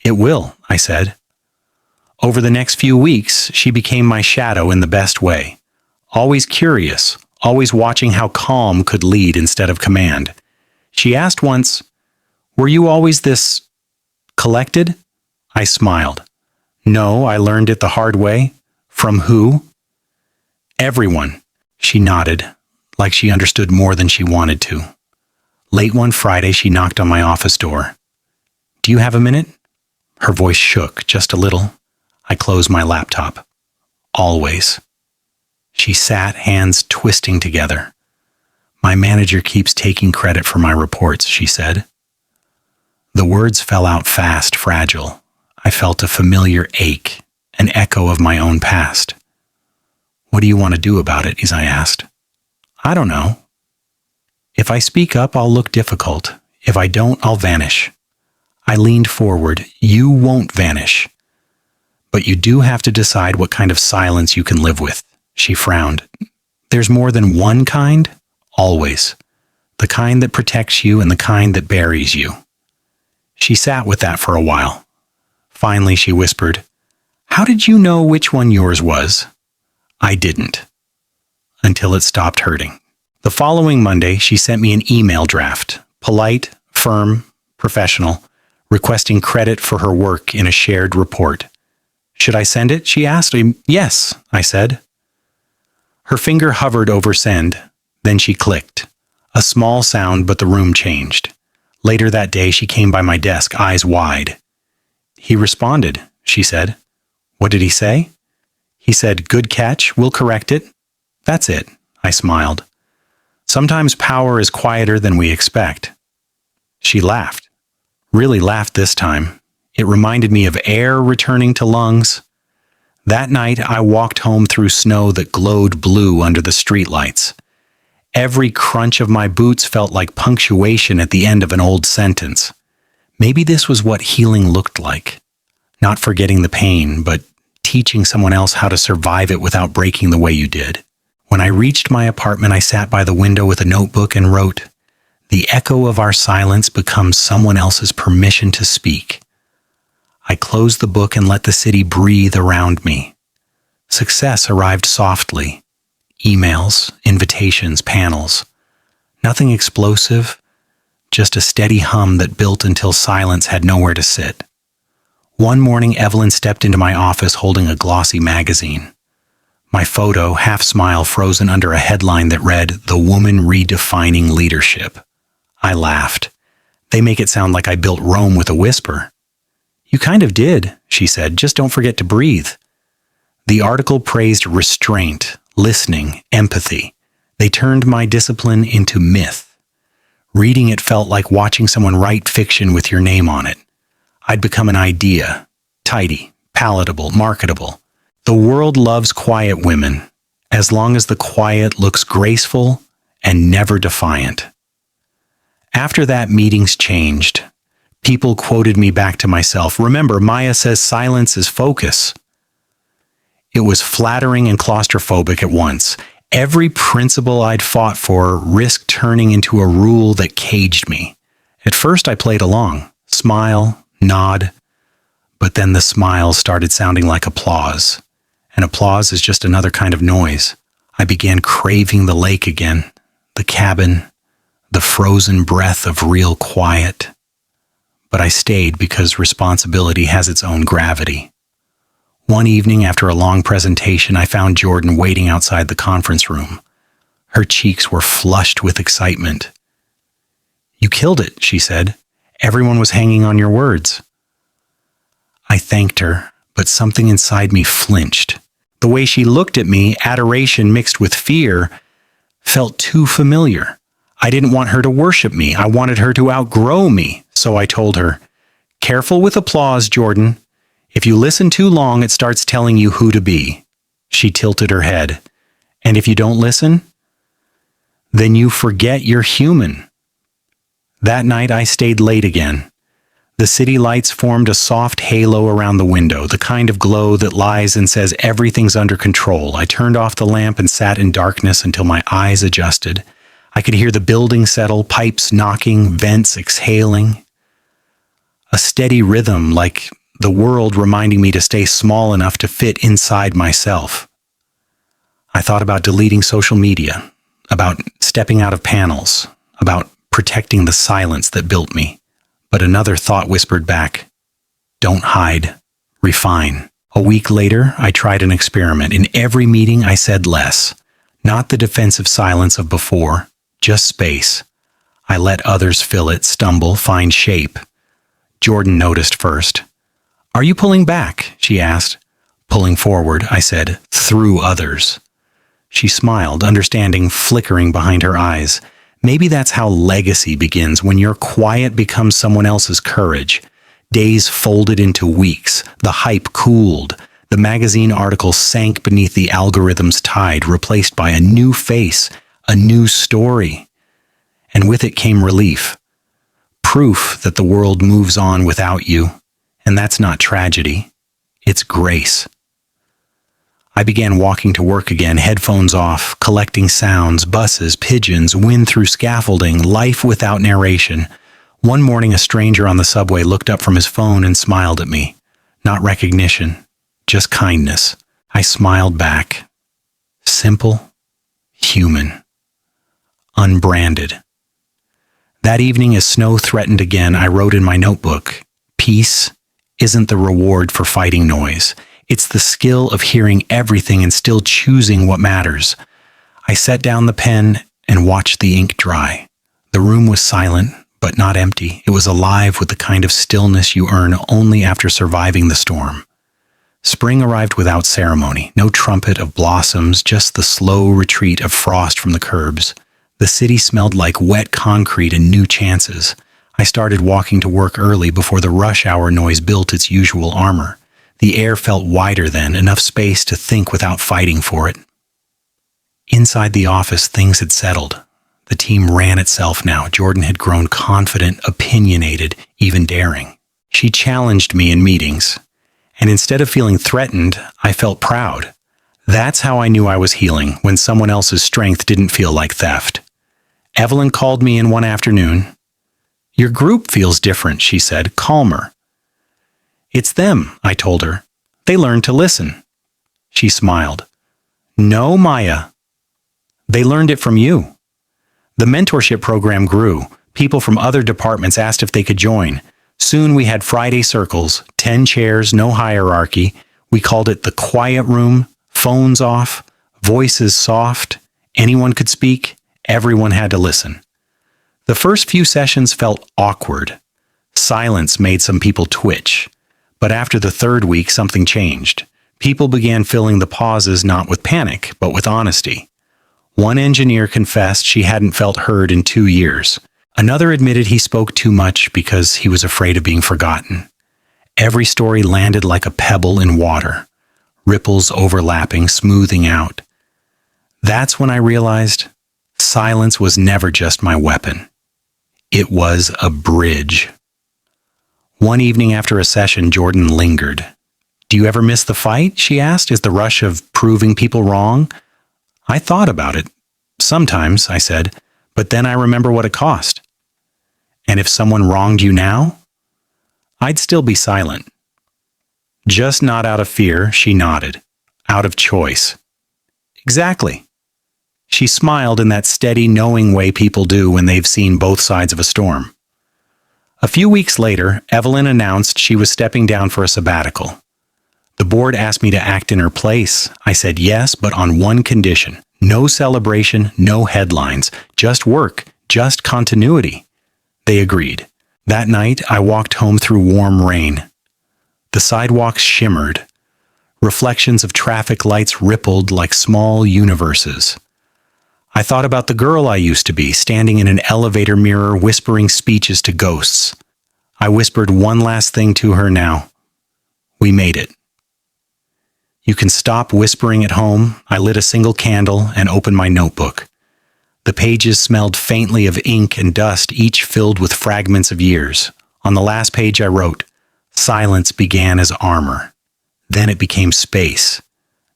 "It will," I said. Over the next few weeks, she became my shadow in the best way. Always curious, always watching how calm could lead instead of command. She asked once, "Were you always this collected?" I smiled. "No, I learned it the hard way." "From who?" "Everyone." She nodded, like she understood more than she wanted to. Late one Friday, she knocked on my office door. "Do you have a minute?" Her voice shook just a little. I closed my laptop. "Always." She sat, hands twisting together. "My manager keeps taking credit for my reports," she said. The words fell out fast, fragile. I felt a familiar ache, an echo of my own past. "What do you want to do about it?" I asked. "I don't know. If I speak up, I'll look difficult. If I don't, I'll vanish." I leaned forward. "You won't vanish. But you do have to decide what kind of silence you can live with." She frowned. "There's more than one kind?" "Always. The kind that protects you and the kind that buries you." She sat with that for a while. Finally, she whispered, "How did you know which one yours was?" I didn't. Until it stopped hurting. The following Monday, she sent me an email draft, polite, firm, professional, requesting credit for her work in a shared report. "Should I send it?" she asked. "Yes," I said. Her finger hovered over send. Then she clicked. A small sound, but the room changed. Later that day, she came by my desk, eyes wide. "He responded," she said. What did he say? He said, "Good catch, we'll correct it." That's it, I smiled. Sometimes power is quieter than we expect. She laughed. Really laughed this time. It reminded me of air returning to lungs. That night, I walked home through snow that glowed blue under the streetlights. Every crunch of my boots felt like punctuation at the end of an old sentence. Maybe this was what healing looked like. Not forgetting the pain, but teaching someone else how to survive it without breaking the way you did. When I reached my apartment, I sat by the window with a notebook and wrote, "The echo of our silence becomes someone else's permission to speak." I closed the book and let the city breathe around me. Success arrived softly. Emails, invitations, panels. Nothing explosive, just a steady hum that built until silence had nowhere to sit. One morning, Evelyn stepped into my office holding a glossy magazine. My photo, half smile, frozen under a headline that read, "The Woman Redefining Leadership." I laughed. They make it sound like I built Rome with a whisper. "You kind of did," she said. "Just don't forget to breathe." The article praised restraint, listening, empathy. They turned my discipline into myth. Reading it felt like watching someone write fiction with your name on it. I'd become an idea, tidy, palatable, marketable. The world loves quiet women, as long as the quiet looks graceful and never defiant. After that, meetings changed. People quoted me back to myself. "Remember, Maya says silence is focus." It was flattering and claustrophobic at once. Every principle I'd fought for risked turning into a rule that caged me. At first I played along, smile, nod, but then the smiles started sounding like applause. And applause is just another kind of noise. I began craving the lake again, the cabin, the frozen breath of real quiet. But I stayed because responsibility has its own gravity. One evening after a long presentation, I found Jordan waiting outside the conference room. Her cheeks were flushed with excitement. "You killed it," she said. "Everyone was hanging on your words." I thanked her, but something inside me flinched. The way she looked at me, adoration mixed with fear, felt too familiar. I didn't want her to worship me. I wanted her to outgrow me. So I told her, "Careful with applause, Jordan. If you listen too long, it starts telling you who to be." She tilted her head. "And if you don't listen, then you forget you're human." That night I stayed late again. The city lights formed a soft halo around the window, the kind of glow that lies and says everything's under control. I turned off the lamp and sat in darkness until my eyes adjusted. I could hear the building settle, pipes knocking, vents exhaling. A steady rhythm, like the world reminding me to stay small enough to fit inside myself. I thought about deleting social media, about stepping out of panels, about protecting the silence that built me. But another thought whispered back, "Don't hide, refine." A week later, I tried an experiment. In every meeting, I said less. Not the defensive silence of before, just space. I let others fill it, stumble, find shape. Jordan noticed first. "Are you pulling back?" she asked. "Pulling forward," I said, "through others." She smiled, understanding flickering behind her eyes. Maybe that's how legacy begins, when your quiet becomes someone else's courage. Days folded into weeks. The hype cooled. The magazine article sank beneath the algorithm's tide, replaced by a new face, a new story. And with it came relief. Proof that the world moves on without you. And that's not tragedy. It's grace. I began walking to work again, headphones off, collecting sounds, buses, pigeons, wind through scaffolding, life without narration. One morning, a stranger on the subway looked up from his phone and smiled at me. Not recognition, just kindness. I smiled back. Simple, human, unbranded. That evening, as snow threatened again, I wrote in my notebook, "Peace isn't the reward for fighting noise. It's the skill of hearing everything and still choosing what matters." I set down the pen and watched the ink dry. The room was silent, but not empty. It was alive with the kind of stillness you earn only after surviving the storm. Spring arrived without ceremony, no trumpet of blossoms, just the slow retreat of frost from the curbs. The city smelled like wet concrete and new chances. I started walking to work early before the rush hour noise built its usual armor. The air felt wider then, enough space to think without fighting for it. Inside the office, things had settled. The team ran itself now. Jordan had grown confident, opinionated, even daring. She challenged me in meetings, and instead of feeling threatened, I felt proud. That's how I knew I was healing, when someone else's strength didn't feel like theft. Evelyn called me in one afternoon. "Your group feels different," she said, calmer. "It's them," I told her. "They learned to listen." She smiled. "No, Maya. They learned it from you." The mentorship program grew. People from other departments asked if they could join. Soon we had Friday circles, 10 chairs, no hierarchy. We called it the quiet room, phones off, voices soft. Anyone could speak, everyone had to listen. The first few sessions felt awkward. Silence made some people twitch. But after the third week, something changed. People began filling the pauses not with panic, but with honesty. One engineer confessed she hadn't felt heard in 2 years. Another admitted he spoke too much because he was afraid of being forgotten. Every story landed like a pebble in water, ripples overlapping, smoothing out. That's when I realized silence was never just my weapon. It was a bridge. One evening after a session, Jordan lingered. "Do you ever miss the fight?" she asked. "Is the rush of proving people wrong?" I thought about it. "Sometimes," I said, "but then I remember what it cost." "And if someone wronged you now?" "I'd still be silent." "Just not out of fear," she nodded. "Out of choice." "Exactly." She smiled in that steady, knowing way people do when they've seen both sides of a storm. A few weeks later, Evelyn announced she was stepping down for a sabbatical. The board asked me to act in her place. I said yes, but on one condition. No celebration, no headlines, just work, just continuity. They agreed. That night, I walked home through warm rain. The sidewalks shimmered. Reflections of traffic lights rippled like small universes. I thought about the girl I used to be, standing in an elevator mirror, whispering speeches to ghosts. I whispered one last thing to her now. We made it. You can stop whispering at home. I lit a single candle and opened my notebook. The pages smelled faintly of ink and dust, each filled with fragments of years. On the last page I wrote, "Silence began as armor. Then it became space.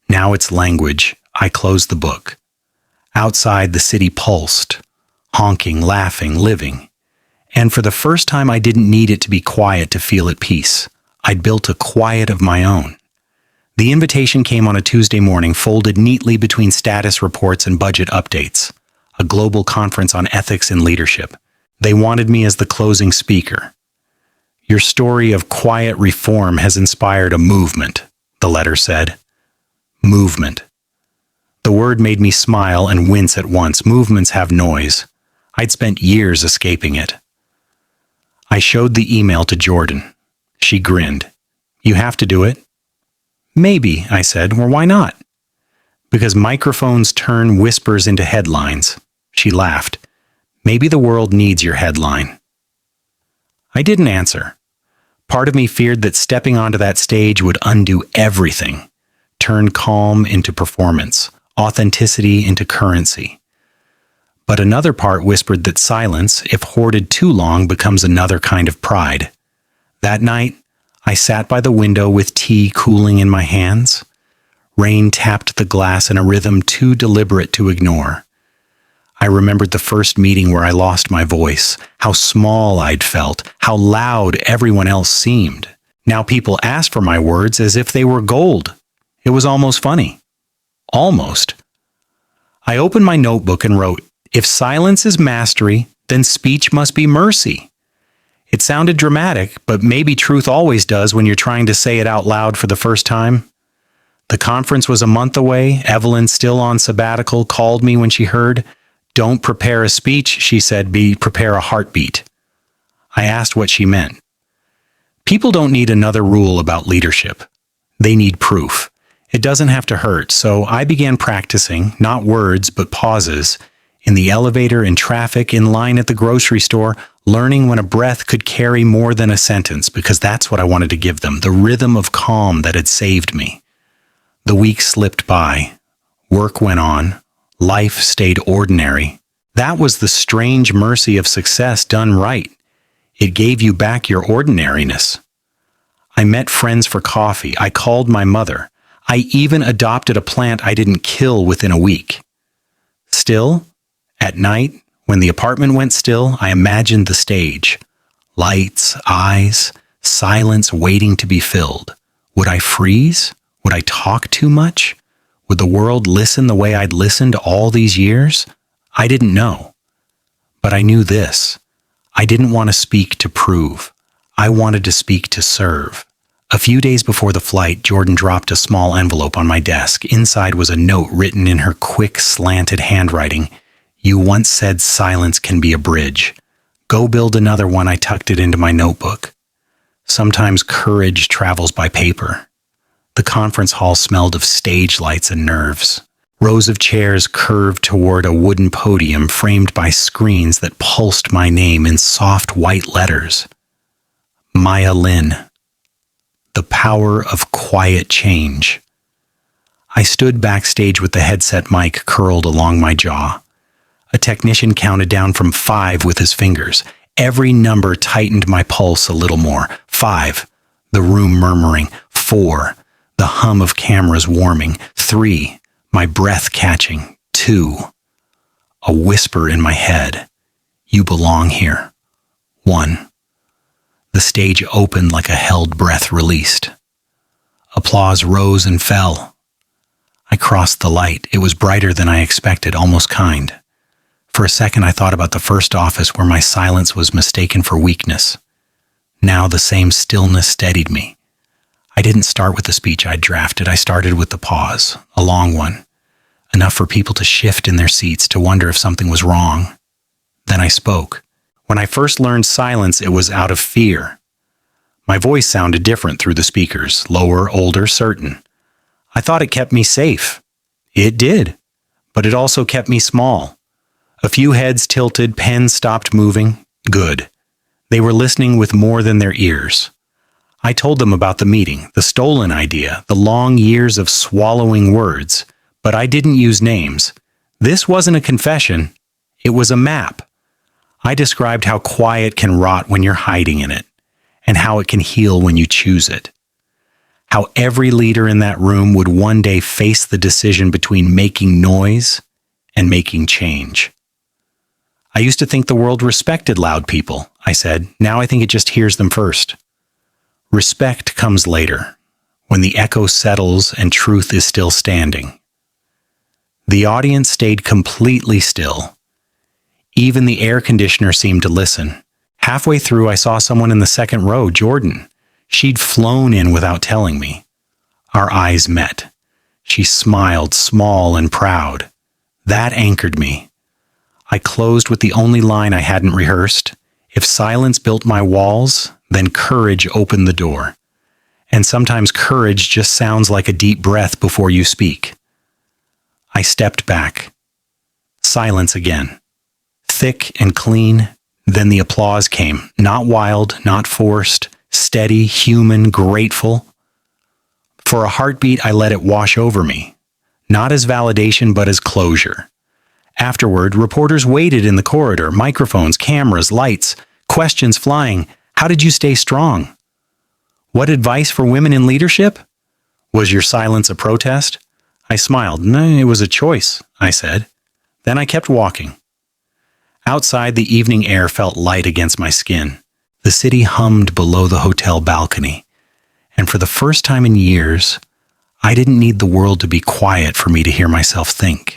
Now it's language." I closed the book. Outside, the city pulsed, honking, laughing, living. And for the first time, I didn't need it to be quiet to feel at peace. I'd built a quiet of my own. The invitation came on a Tuesday morning, folded neatly between status reports and budget updates. A global conference on ethics and leadership. They wanted me as the closing speaker. "Your story of quiet reform has inspired a movement," the letter said. Movement. The word made me smile and wince at once. Movements have noise. I'd spent years escaping it. I showed the email to Jordan. She grinned. "You have to do it?" "Maybe," I said. "Or why not?" "Because microphones turn whispers into headlines." She laughed. "Maybe the world needs your headline." I didn't answer. Part of me feared that stepping onto that stage would undo everything, turn calm into performance, authenticity into currency. But another part whispered that silence, if hoarded too long, becomes another kind of pride. That night, I sat by the window with tea cooling in my hands. Rain tapped the glass in a rhythm too deliberate to ignore. I remembered the first meeting where I lost my voice, how small I'd felt, how loud everyone else seemed. Now people asked for my words as if they were gold. It was almost funny. Almost. I opened my notebook and wrote, "If silence is mastery, then speech must be mercy." It sounded dramatic, but maybe truth always does when you're trying to say it out loud for the first time. The conference was a month away. Evelyn, still on sabbatical, called me when she heard. "Don't prepare a speech," she said, prepare a heartbeat." I asked what she meant. People don't need another rule about leadership. They need proof. It doesn't have to hurt, so I began practicing, not words, but pauses, in the elevator, in traffic, in line at the grocery store, learning when a breath could carry more than a sentence, because that's what I wanted to give them, the rhythm of calm that had saved me. The weeks slipped by. Work went on. Life stayed ordinary. That was the strange mercy of success done right. It gave you back your ordinariness. I met friends for coffee. I called my mother. I even adopted a plant I didn't kill within a week. Still, at night, when the apartment went still, I imagined the stage. Lights, eyes, silence waiting to be filled. Would I freeze? Would I talk too much? Would the world listen the way I'd listened all these years? I didn't know. But I knew this. I didn't want to speak to prove. I wanted to speak to serve. A few days before the flight, Jordan dropped a small envelope on my desk. Inside was a note written in her quick, slanted handwriting. "You once said silence can be a bridge. Go build another one." I tucked it into my notebook. Sometimes courage travels by paper. The conference hall smelled of stage lights and nerves. Rows of chairs curved toward a wooden podium framed by screens that pulsed my name in soft white letters. Maya Lin. The power of quiet change. I stood backstage with the headset mic curled along my jaw. A technician counted down from 5 with his fingers. Every number tightened my pulse a little more. 5. The room murmuring. 4. The hum of cameras warming. 3. My breath catching. 2. A whisper in my head. You belong here. 1. The stage opened like a held breath released. Applause rose and fell. I crossed the light. It was brighter than I expected, almost kind. For a second, I thought about the first office where my silence was mistaken for weakness. Now the same stillness steadied me. I didn't start with the speech I'd drafted. I started with the pause, a long one, enough for people to shift in their seats, to wonder if something was wrong. Then I spoke. When I first learned silence, it was out of fear. My voice sounded different through the speakers, lower, older, certain. I thought it kept me safe. It did, but it also kept me small. A few heads tilted, pens stopped moving. Good. They were listening with more than their ears. I told them about the meeting, the stolen idea, the long years of swallowing words, but I didn't use names. This wasn't a confession. It was a map. I described how quiet can rot when you're hiding in it, and how it can heal when you choose it. How every leader in that room would one day face the decision between making noise and making change. I used to think the world respected loud people, I said. Now I think it just hears them first. Respect comes later, when the echo settles and truth is still standing. The audience stayed completely still. Even the air conditioner seemed to listen. Halfway through, I saw someone in the second row, Jordan. She'd flown in without telling me. Our eyes met. She smiled, small and proud. That anchored me. I closed with the only line I hadn't rehearsed. If silence built my walls, then courage opened the door. And sometimes courage just sounds like a deep breath before you speak. I stepped back. Silence again. Thick and clean. Then the applause came. Not wild, not forced. Steady, human, grateful. For a heartbeat, I let it wash over me. Not as validation, but as closure. Afterward, reporters waited in the corridor, microphones, cameras, lights, questions flying. How did you stay strong? What advice for women in leadership? Was your silence a protest? I smiled. No, it was a choice, I said. Then I kept walking. Outside, the evening air felt light against my skin. The city hummed below the hotel balcony. And for the first time in years, I didn't need the world to be quiet for me to hear myself think.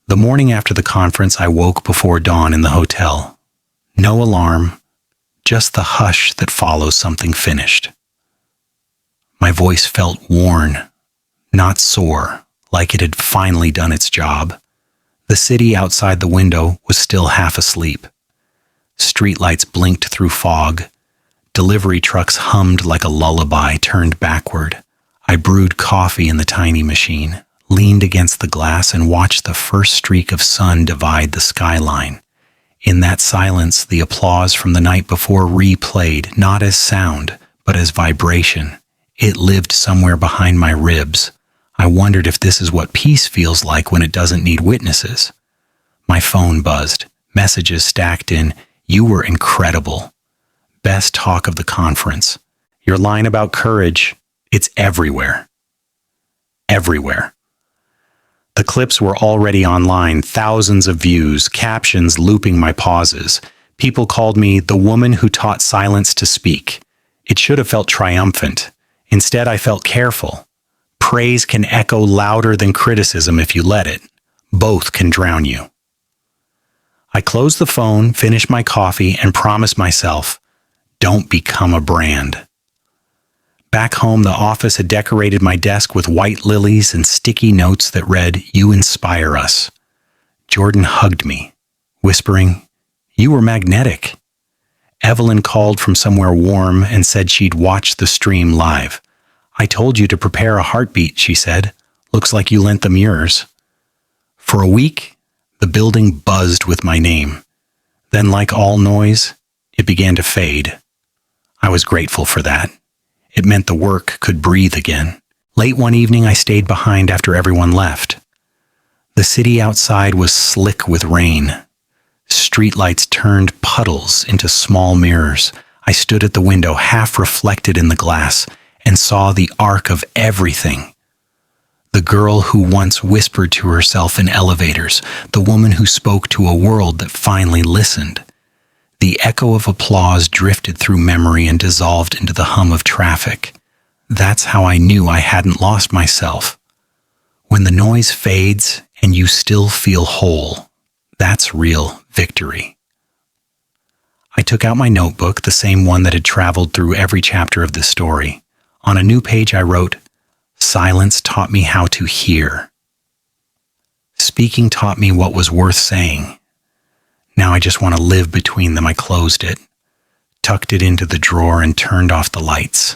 The morning after the conference, I woke before dawn in the hotel. No alarm, just the hush that follows something finished. My voice felt worn, not sore, like it had finally done its job. The city outside the window was still half asleep. Streetlights blinked through fog. Delivery trucks hummed like a lullaby turned backward. I brewed coffee in the tiny machine, leaned against the glass, and watched the first streak of sun divide the skyline. In that silence, the applause from the night before replayed, not as sound, but as vibration. It lived somewhere behind my ribs. I wondered if this is what peace feels like when it doesn't need witnesses. My phone buzzed. Messages stacked in, "You were incredible. Best talk of the conference. Your line about courage, it's everywhere." Everywhere. The clips were already online, thousands of views, captions looping my pauses. People called me the woman who taught silence to speak. It should have felt triumphant. Instead, I felt careful. Praise can echo louder than criticism if you let it. Both can drown you. I closed the phone, finished my coffee, and promised myself, don't become a brand. Back home, the office had decorated my desk with white lilies and sticky notes that read, "You inspire us." Jordan hugged me, whispering, "You were magnetic." Evelyn called from somewhere warm and said she'd watched the stream live. "I told you to prepare a heartbeat," she said. "Looks like you lent them yours." For a week, the building buzzed with my name. Then, like all noise, it began to fade. I was grateful for that. It meant the work could breathe again. Late one evening, I stayed behind after everyone left. The city outside was slick with rain. Streetlights turned puddles into small mirrors. I stood at the window, half reflected in the glass, and saw the arc of everything. The girl who once whispered to herself in elevators, the woman who spoke to a world that finally listened. The echo of applause drifted through memory and dissolved into the hum of traffic. That's how I knew I hadn't lost myself. When the noise fades and you still feel whole, that's real victory. I took out my notebook, the same one that had traveled through every chapter of this story. On a new page I wrote, "Silence taught me how to hear. Speaking taught me what was worth saying. Now I just want to live between them." I closed it, tucked it into the drawer, and turned off the lights.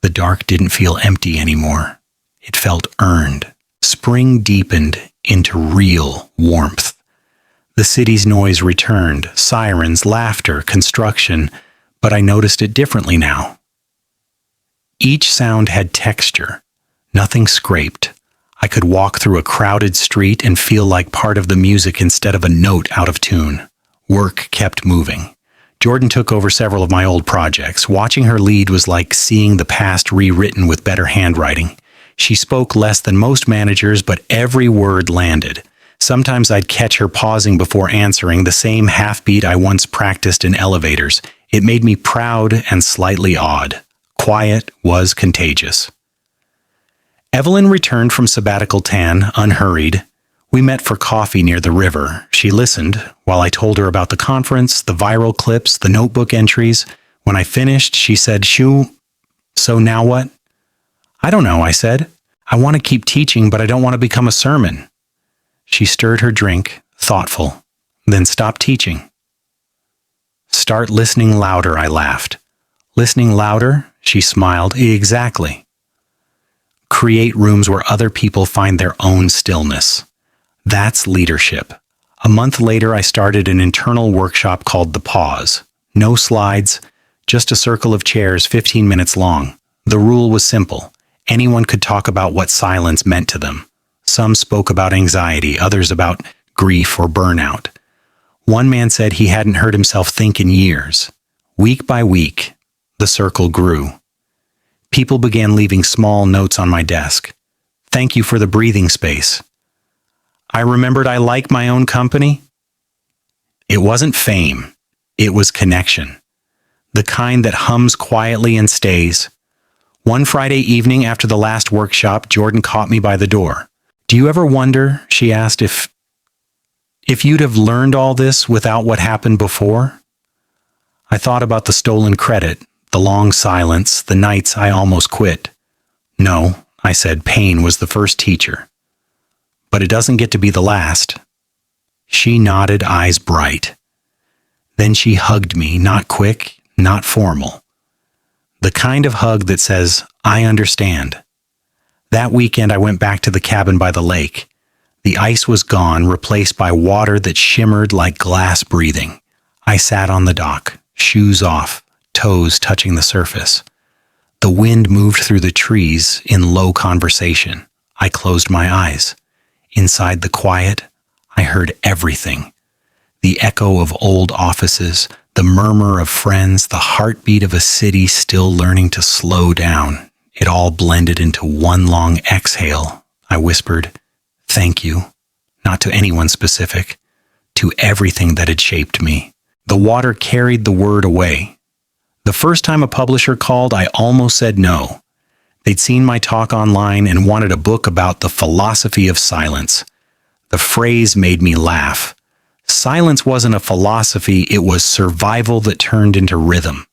The dark didn't feel empty anymore. It felt earned. Spring deepened into real warmth. The city's noise returned, sirens, laughter, construction, but I noticed it differently now. Each sound had texture. Nothing scraped. I could walk through a crowded street and feel like part of the music instead of a note out of tune. Work kept moving. Jordan took over several of my old projects. Watching her lead was like seeing the past rewritten with better handwriting. She spoke less than most managers, but every word landed. Sometimes I'd catch her pausing before answering, the same half-beat I once practiced in elevators. It made me proud and slightly awed. Quiet was contagious. Evelyn returned from sabbatical tan, unhurried. We met for coffee near the river. She listened while I told her about the conference, the viral clips, the notebook entries. When I finished, she said, "Shoo, so now what?" "I don't know," I said. "I want to keep teaching, but I don't want to become a sermon." She stirred her drink, thoughtful, then stopped teaching. "Start listening louder," I laughed. "Listening louder?" She smiled. "Exactly. Create rooms where other people find their own stillness. That's leadership." A month later, I started an internal workshop called The Pause. No slides, just a circle of chairs 15 minutes long. The rule was simple. Anyone could talk about what silence meant to them. Some spoke about anxiety, others about grief or burnout. One man said he hadn't heard himself think in years. Week by week, the circle grew. People began leaving small notes on my desk. "Thank you for the breathing space." I remembered I like my own company. It wasn't fame. It was connection. The kind that hums quietly and stays. One Friday evening after the last workshop, Jordan caught me by the door. "Do you ever wonder," she asked, if you'd have learned all this without what happened before?" I thought about the stolen credit, the long silence, the nights I almost quit. "No," I said, "pain was the first teacher. But it doesn't get to be the last." She nodded, eyes bright. Then she hugged me, not quick, not formal. The kind of hug that says, I understand. That weekend, I went back to the cabin by the lake. The ice was gone, replaced by water that shimmered like glass breathing. I sat on the dock, shoes off, toes touching the surface. The wind moved through the trees in low conversation. I closed my eyes. Inside the quiet, I heard everything. The echo of old offices, the murmur of friends, the heartbeat of a city still learning to slow down. It all blended into one long exhale. I whispered, "Thank you," not to anyone specific, to everything that had shaped me. The water carried the word away. The first time a publisher called, I almost said no. They'd seen my talk online and wanted a book about the philosophy of silence. The phrase made me laugh. Silence wasn't a philosophy, it was survival that turned into rhythm.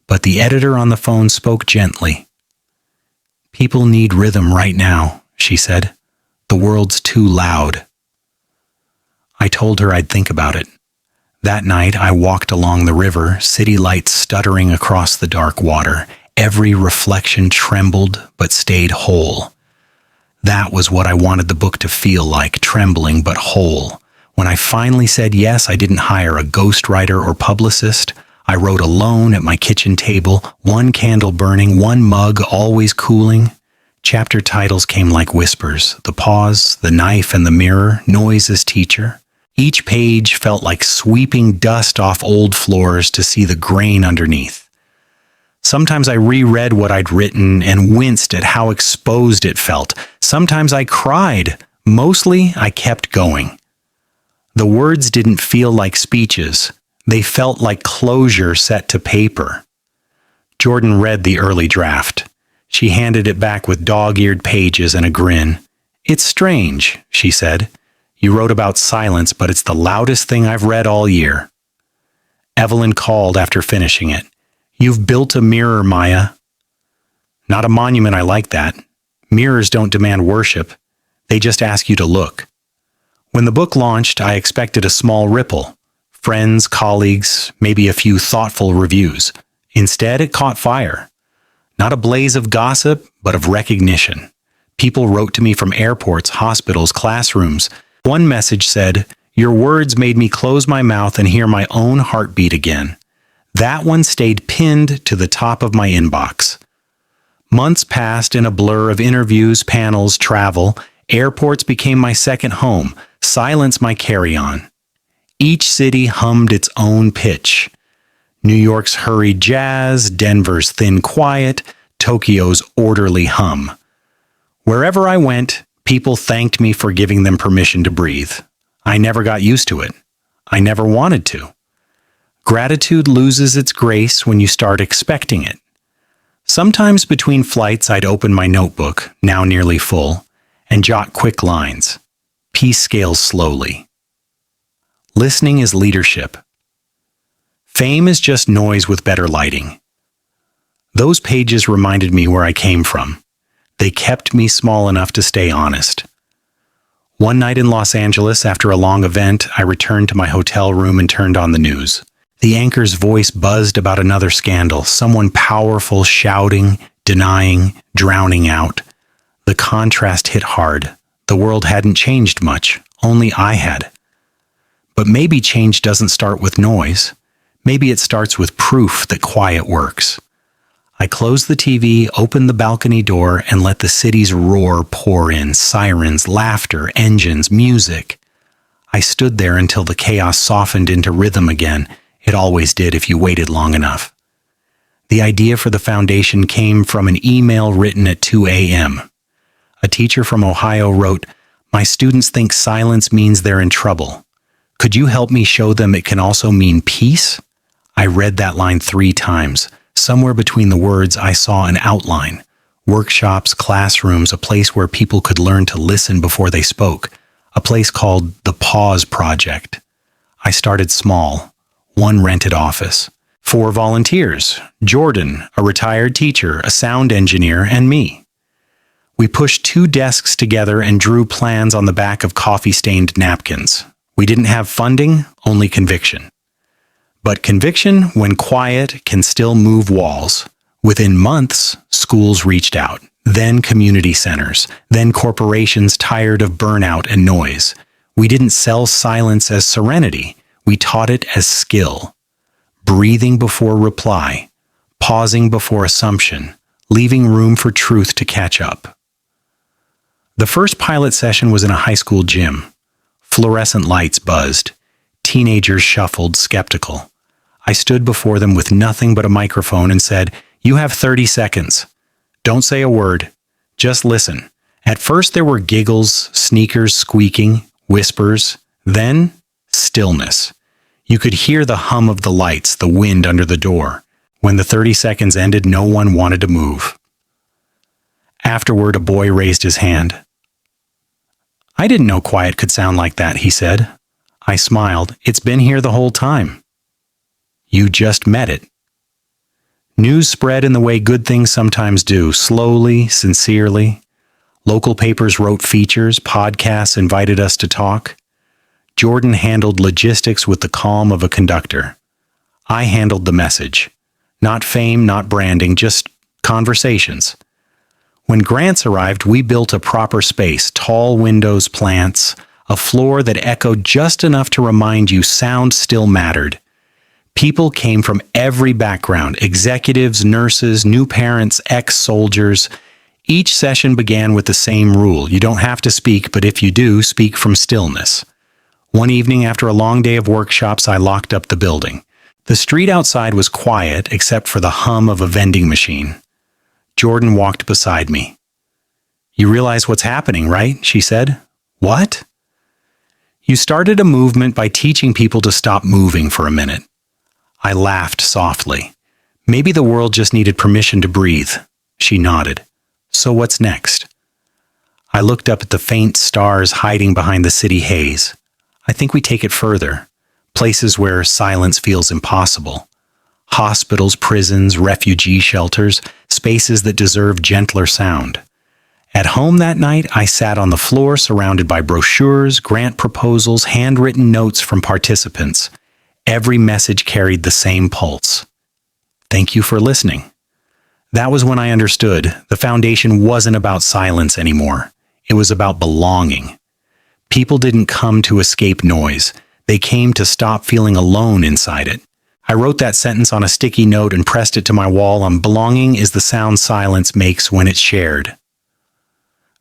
But the editor on the phone spoke gently. "People need rhythm right now," she said. "The world's too loud." I told her I'd think about it. That night, I walked along the river, city lights stuttering across the dark water. Every reflection trembled but stayed whole. That was what I wanted the book to feel like, trembling but whole. When I finally said yes, I didn't hire a ghostwriter or publicist. I wrote alone at my kitchen table, one candle burning, one mug always cooling. Chapter titles came like whispers, the pause, the knife and the mirror, noise as teacher. Each page felt like sweeping dust off old floors to see the grain underneath. Sometimes I reread what I'd written and winced at how exposed it felt. Sometimes I cried. Mostly, I kept going. The words didn't feel like speeches. They felt like closure set to paper. Jordan read the early draft. She handed it back with dog-eared pages and a grin. "It's strange," she said. "You wrote about silence, but it's the loudest thing I've read all year." Evelyn called after finishing it. "You've built a mirror, Maya." "Not a monument, I like that. Mirrors don't demand worship. They just ask you to look." When the book launched, I expected a small ripple. Friends, colleagues, maybe a few thoughtful reviews. Instead, it caught fire. Not a blaze of gossip, but of recognition. People wrote to me from airports, hospitals, classrooms. One message said, "Your words made me close my mouth and hear my own heartbeat again." That one stayed pinned to the top of my inbox. Months passed in a blur of interviews, panels, travel. Airports became my second home, silence my carry-on. Each city hummed its own pitch. New York's hurried jazz, Denver's thin quiet, Tokyo's orderly hum. Wherever I went, people thanked me for giving them permission to breathe. I never got used to it. I never wanted to. Gratitude loses its grace when you start expecting it. Sometimes between flights, I'd open my notebook, now nearly full, and jot quick lines. Peace scales slowly. Listening is leadership. Fame is just noise with better lighting. Those pages reminded me where I came from. They kept me small enough to stay honest. One night in Los Angeles, after a long event, I returned to my hotel room and turned on the news. The anchor's voice buzzed about another scandal, someone powerful shouting, denying, drowning out. The contrast hit hard. The world hadn't changed much, only I had. But maybe change doesn't start with noise. Maybe it starts with proof that quiet works. I closed the TV, opened the balcony door, and let the city's roar pour in, sirens, laughter, engines, music. I stood there until the chaos softened into rhythm again. It always did if you waited long enough. The idea for the foundation came from an email written at 2 a.m. A teacher from Ohio wrote, "My students think silence means they're in trouble. Could you help me show them it can also mean peace?" I read that line 3 times. Somewhere between the words, I saw an outline. Workshops, classrooms, a place where people could learn to listen before they spoke. A place called the Pause Project. I started small. 1 rented office. 4 volunteers. Jordan, a retired teacher, a sound engineer, and me. We pushed 2 desks together and drew plans on the back of coffee-stained napkins. We didn't have funding, only conviction. But conviction, when quiet, can still move walls. Within months, schools reached out, then community centers, then corporations tired of burnout and noise. We didn't sell silence as serenity. We taught it as skill. Breathing before reply, pausing before assumption, leaving room for truth to catch up. The first pilot session was in a high school gym. Fluorescent lights buzzed. Teenagers shuffled, skeptical. I stood before them with nothing but a microphone and said, "You have 30 seconds. Don't say a word. Just listen." At first there were giggles, sneakers squeaking, whispers, then stillness. You could hear the hum of the lights, the wind under the door. When the 30 seconds ended, no one wanted to move. Afterward, a boy raised his hand. "I didn't know quiet could sound like that," he said. I smiled. "It's been here the whole time." You just met it. News spread in the way good things sometimes do, slowly, sincerely. Local papers wrote features, podcasts invited us to talk. Jordan handled logistics with the calm of a conductor. I handled the message. Not fame, not branding, just conversations. When grants arrived, we built a proper space, tall windows, plants, a floor that echoed just enough to remind you sound still mattered. People came from every background, executives, nurses, new parents, ex-soldiers. Each session began with the same rule. You don't have to speak, but if you do, speak from stillness. One evening after a long day of workshops, I locked up the building. The street outside was quiet except for the hum of a vending machine. Jordan walked beside me. "You realize what's happening, right?" she said. "What?" "You started a movement by teaching people to stop moving for a minute." I laughed softly. "Maybe the world just needed permission to breathe." She nodded. "So what's next?" I looked up at the faint stars hiding behind the city haze. "I think we take it further. Places where silence feels impossible. Hospitals, prisons, refugee shelters, spaces that deserve gentler sound." At home that night, I sat on the floor surrounded by brochures, grant proposals, handwritten notes from participants. Every message carried the same pulse. "Thank you for listening." That was when I understood the foundation wasn't about silence anymore. It was about belonging. People didn't come to escape noise. They came to stop feeling alone inside it. I wrote that sentence on a sticky note and pressed it to my wall on "Belonging is the sound silence makes when it's shared."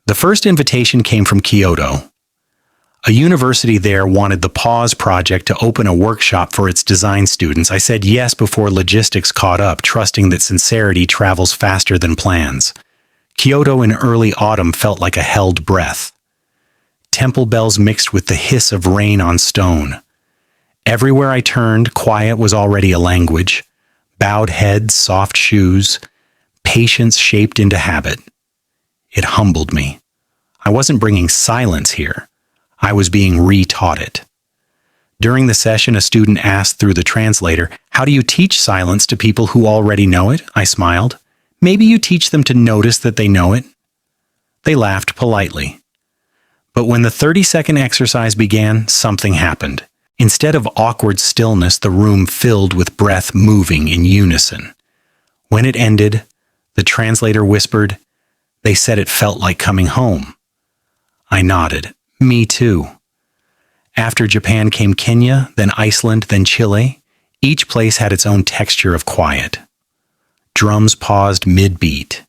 The first invitation came from Kyoto. A university there wanted the Pause Project to open a workshop for its design students. I said yes before logistics caught up, trusting that sincerity travels faster than plans. Kyoto in early autumn felt like a held breath. Temple bells mixed with the hiss of rain on stone. Everywhere I turned, quiet was already a language. Bowed heads, soft shoes, patience shaped into habit. It humbled me. I wasn't bringing silence here. I was being re-taught it. During the session, a student asked through the translator, "How do you teach silence to people who already know it?" I smiled. "Maybe you teach them to notice that they know it." They laughed politely. But when the 30-second exercise began, something happened. Instead of awkward stillness, the room filled with breath moving in unison. When it ended, the translator whispered, "They said it felt like coming home." I nodded. "Me too." After Japan came Kenya, then Iceland, then Chile. Each place had its own texture of quiet. Drums paused mid-beat,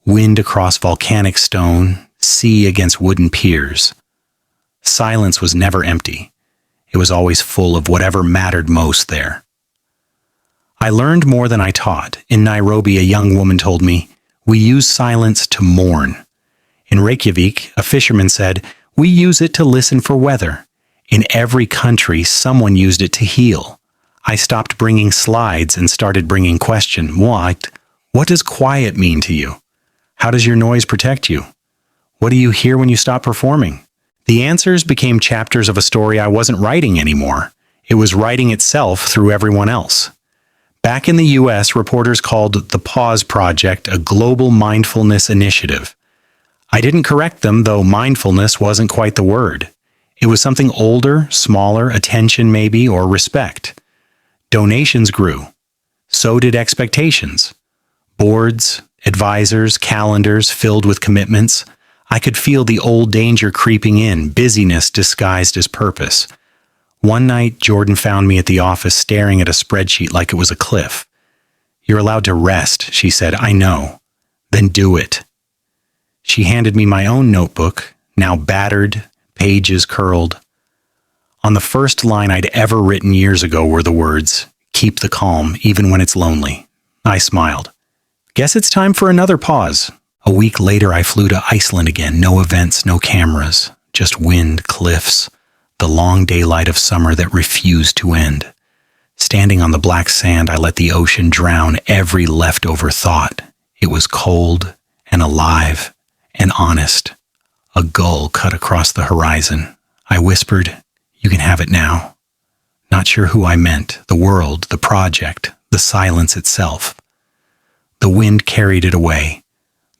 wind across volcanic stone, sea against wooden piers. Silence was never empty. It was always full of whatever mattered most there. I learned more than I taught. In Nairobi, a young woman told me, "We use silence to mourn." In Reykjavik, a fisherman said, "We use it to listen for weather." In every country, someone used it to heal. I stopped bringing slides and started bringing question. What does quiet mean to you? How does your noise protect you? What do you hear when you stop performing? The answers became chapters of a story I wasn't writing anymore. It was writing itself through everyone else. Back in the US, reporters called the Pause Project a global mindfulness initiative. I didn't correct them, though mindfulness wasn't quite the word. It was something older, smaller, attention maybe, or respect. Donations grew. So did expectations. Boards, advisors, calendars filled with commitments. I could feel the old danger creeping in, busyness disguised as purpose. One night, Jordan found me at the office staring at a spreadsheet like it was a cliff. "You're allowed to rest," she said. "I know." "Then do it." She handed me my own notebook, now battered, pages curled. On the first line I'd ever written years ago were the words, "Keep the calm, even when it's lonely." I smiled. Guess it's time for another pause. A week later, I flew to Iceland again. No events, no cameras, just wind, cliffs, the long daylight of summer that refused to end. Standing on the black sand, I let the ocean drown every leftover thought. It was cold and alive and honest. A gull cut across the horizon. I whispered, "You can have it now." Not sure who I meant, the world, the project, the silence itself. The wind carried it away,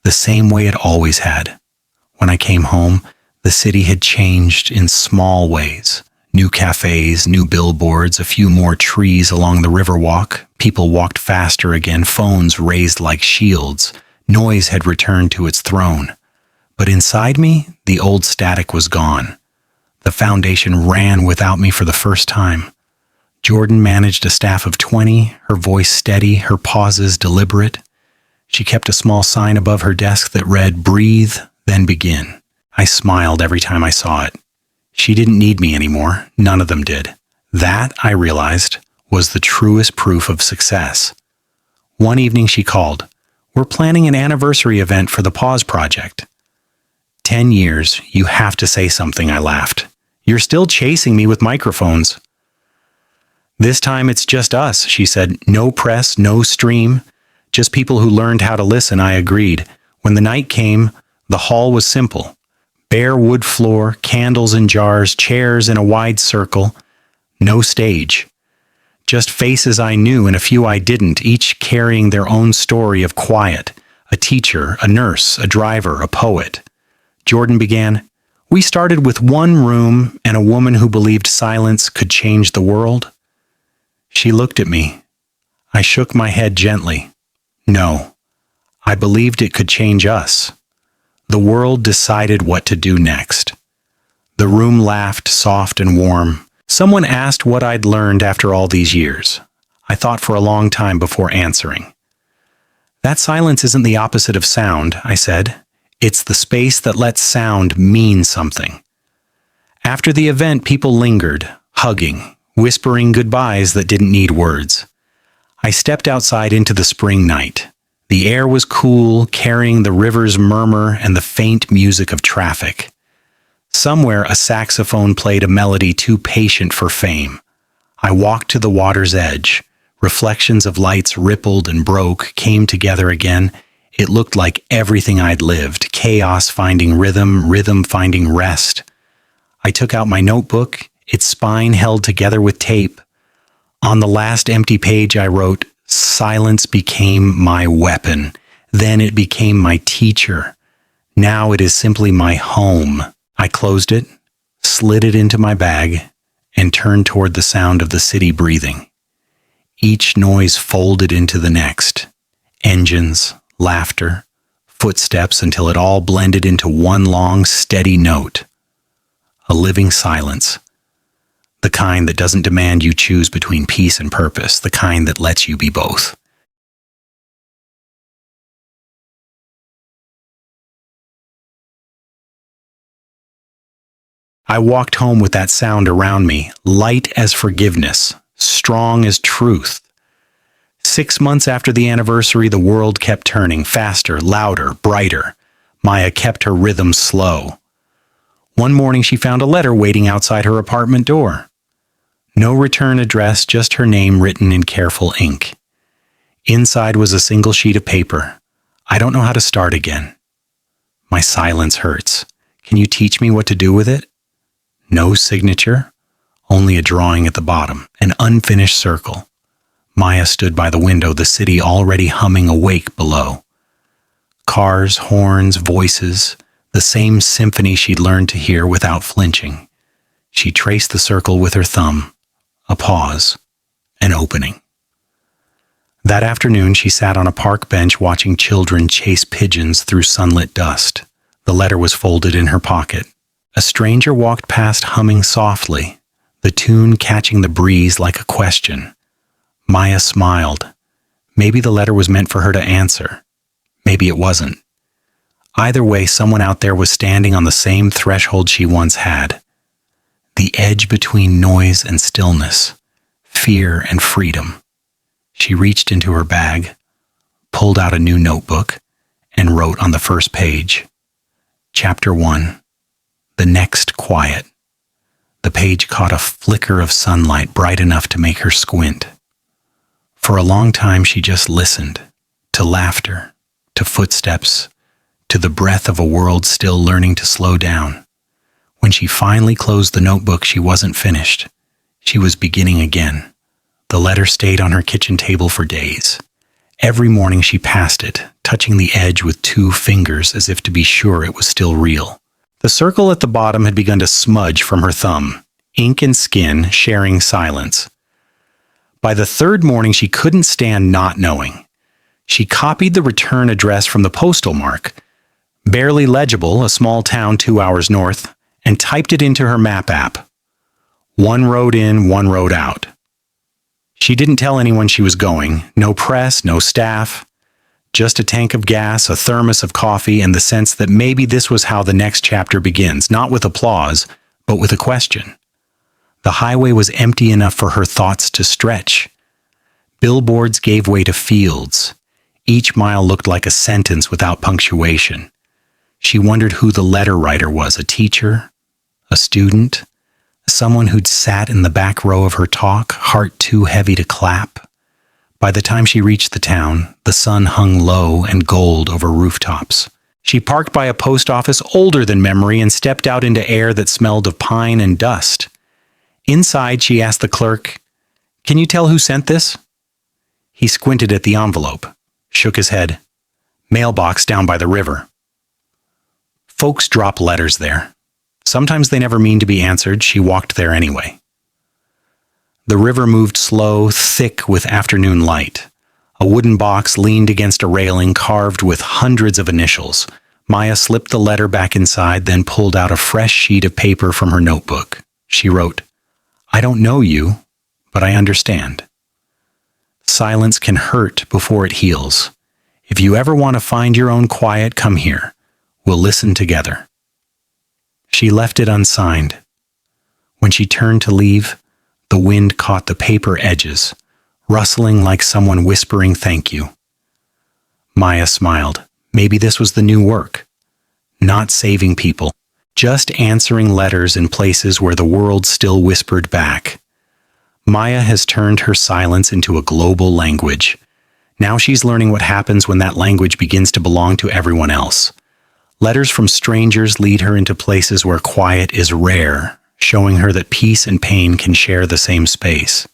the same way it always had. When I came home, the city had changed in small ways. New cafes, new billboards, a few more trees along the riverwalk. People walked faster again, phones raised like shields. Noise had returned to its throne. But inside me, the old static was gone. The foundation ran without me for the first time. Jordan managed a staff of 20, her voice steady, her pauses deliberate. She kept a small sign above her desk that read, "Breathe, then begin." I smiled every time I saw it. She didn't need me anymore. None of them did. That, I realized, was the truest proof of success. One evening she called. "We're planning an anniversary event for the Pause Project." 10 years, you have to say something, I laughed. "You're still chasing me with microphones." "This time it's just us," she said. "No press, no stream. Just people who learned how to listen," I agreed. When the night came, the hall was simple. Bare wood floor, candles in jars, chairs in a wide circle. No stage. Just faces I knew and a few I didn't, each carrying their own story of quiet. A teacher, a nurse, a driver, a poet. Jordan began, "We started with one room and a woman who believed silence could change the world." She looked at me. I shook my head gently. No, I believed it could change us. The world decided what to do next. The room laughed, soft and warm. Someone asked what I'd learned after all these years. I thought for a long time before answering. "That silence isn't the opposite of sound," I said. "It's the space that lets sound mean something." After the event, people lingered, hugging, whispering goodbyes that didn't need words. I stepped outside into the spring night. The air was cool, carrying the river's murmur and the faint music of traffic. Somewhere a saxophone played a melody too patient for fame. I walked to the water's edge. Reflections of lights rippled and broke, came together again. It looked like everything I'd lived, chaos finding rhythm, rhythm finding rest. I took out my notebook, its spine held together with tape. On the last empty page I wrote, "Silence became my weapon. Then it became my teacher. Now it is simply my home." I closed it, slid it into my bag, and turned toward the sound of the city breathing. Each noise folded into the next. Engines, laughter, footsteps until it all blended into one long, steady note. A living silence. The kind that doesn't demand you choose between peace and purpose, the kind that lets you be both. I walked home with that sound around me, light as forgiveness, strong as truth. 6 months after the anniversary, the world kept turning, faster, louder, brighter. Maya kept her rhythm slow. One morning she found a letter waiting outside her apartment door. No return address, just her name written in careful ink. Inside was a single sheet of paper. "I don't know how to start again. My silence hurts. Can you teach me what to do with it?" No signature, only a drawing at the bottom, an unfinished circle. Maya stood by the window, the city already humming awake below. Cars, horns, voices, the same symphony she'd learned to hear without flinching. She traced the circle with her thumb. A pause. An opening. That afternoon, she sat on a park bench watching children chase pigeons through sunlit dust. The letter was folded in her pocket. A stranger walked past humming softly, the tune catching the breeze like a question. Maya smiled. Maybe the letter was meant for her to answer. Maybe it wasn't. Either way, someone out there was standing on the same threshold she once had. The edge between noise and stillness, fear and freedom. She reached into her bag, pulled out a new notebook, and wrote on the first page. Chapter 1. The Next Quiet. The page caught a flicker of sunlight bright enough to make her squint. For a long time she just listened, to laughter, to footsteps, to the breath of a world still learning to slow down. When she finally closed the notebook, she wasn't finished. She was beginning again. The letter stayed on her kitchen table for days. Every morning she passed it, touching the edge with 2 fingers as if to be sure it was still real. The circle at the bottom had begun to smudge from her thumb, ink and skin sharing silence. By the 3rd morning, she couldn't stand not knowing. She copied the return address from the postal mark, barely legible, a small town 2 hours north, and typed it into her map app. 1 road in, 1 road out. She didn't tell anyone she was going. No press, no staff. Just a tank of gas, a thermos of coffee, and the sense that maybe this was how the next chapter begins, not with applause, but with a question. The highway was empty enough for her thoughts to stretch. Billboards gave way to fields. Each mile looked like a sentence without punctuation. She wondered who the letter writer was, a teacher, a student, someone who'd sat in the back row of her talk, heart too heavy to clap. By the time she reached the town, the sun hung low and gold over rooftops. She parked by a post office older than memory and stepped out into air that smelled of pine and dust. Inside, she asked the clerk, "Can you tell who sent this?" He squinted at the envelope, shook his head. "Mailbox down by the river." Folks drop letters there. Sometimes they never mean to be answered. She walked there anyway. The river moved slow, thick with afternoon light. A wooden box leaned against a railing carved with hundreds of initials. Maya slipped the letter back inside, then pulled out a fresh sheet of paper from her notebook. She wrote, "I don't know you, but I understand. Silence can hurt before it heals. If you ever want to find your own quiet, come here. We'll listen together." She left it unsigned. When she turned to leave, the wind caught the paper edges, rustling like someone whispering thank you. Maya smiled. Maybe this was the new work. Not saving people, just answering letters in places where the world still whispered back. Maya has turned her silence into a global language. Now she's learning what happens when that language begins to belong to everyone else. Letters from strangers lead her into places where quiet is rare, showing her that peace and pain can share the same space.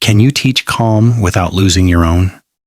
Can you teach calm without losing your own?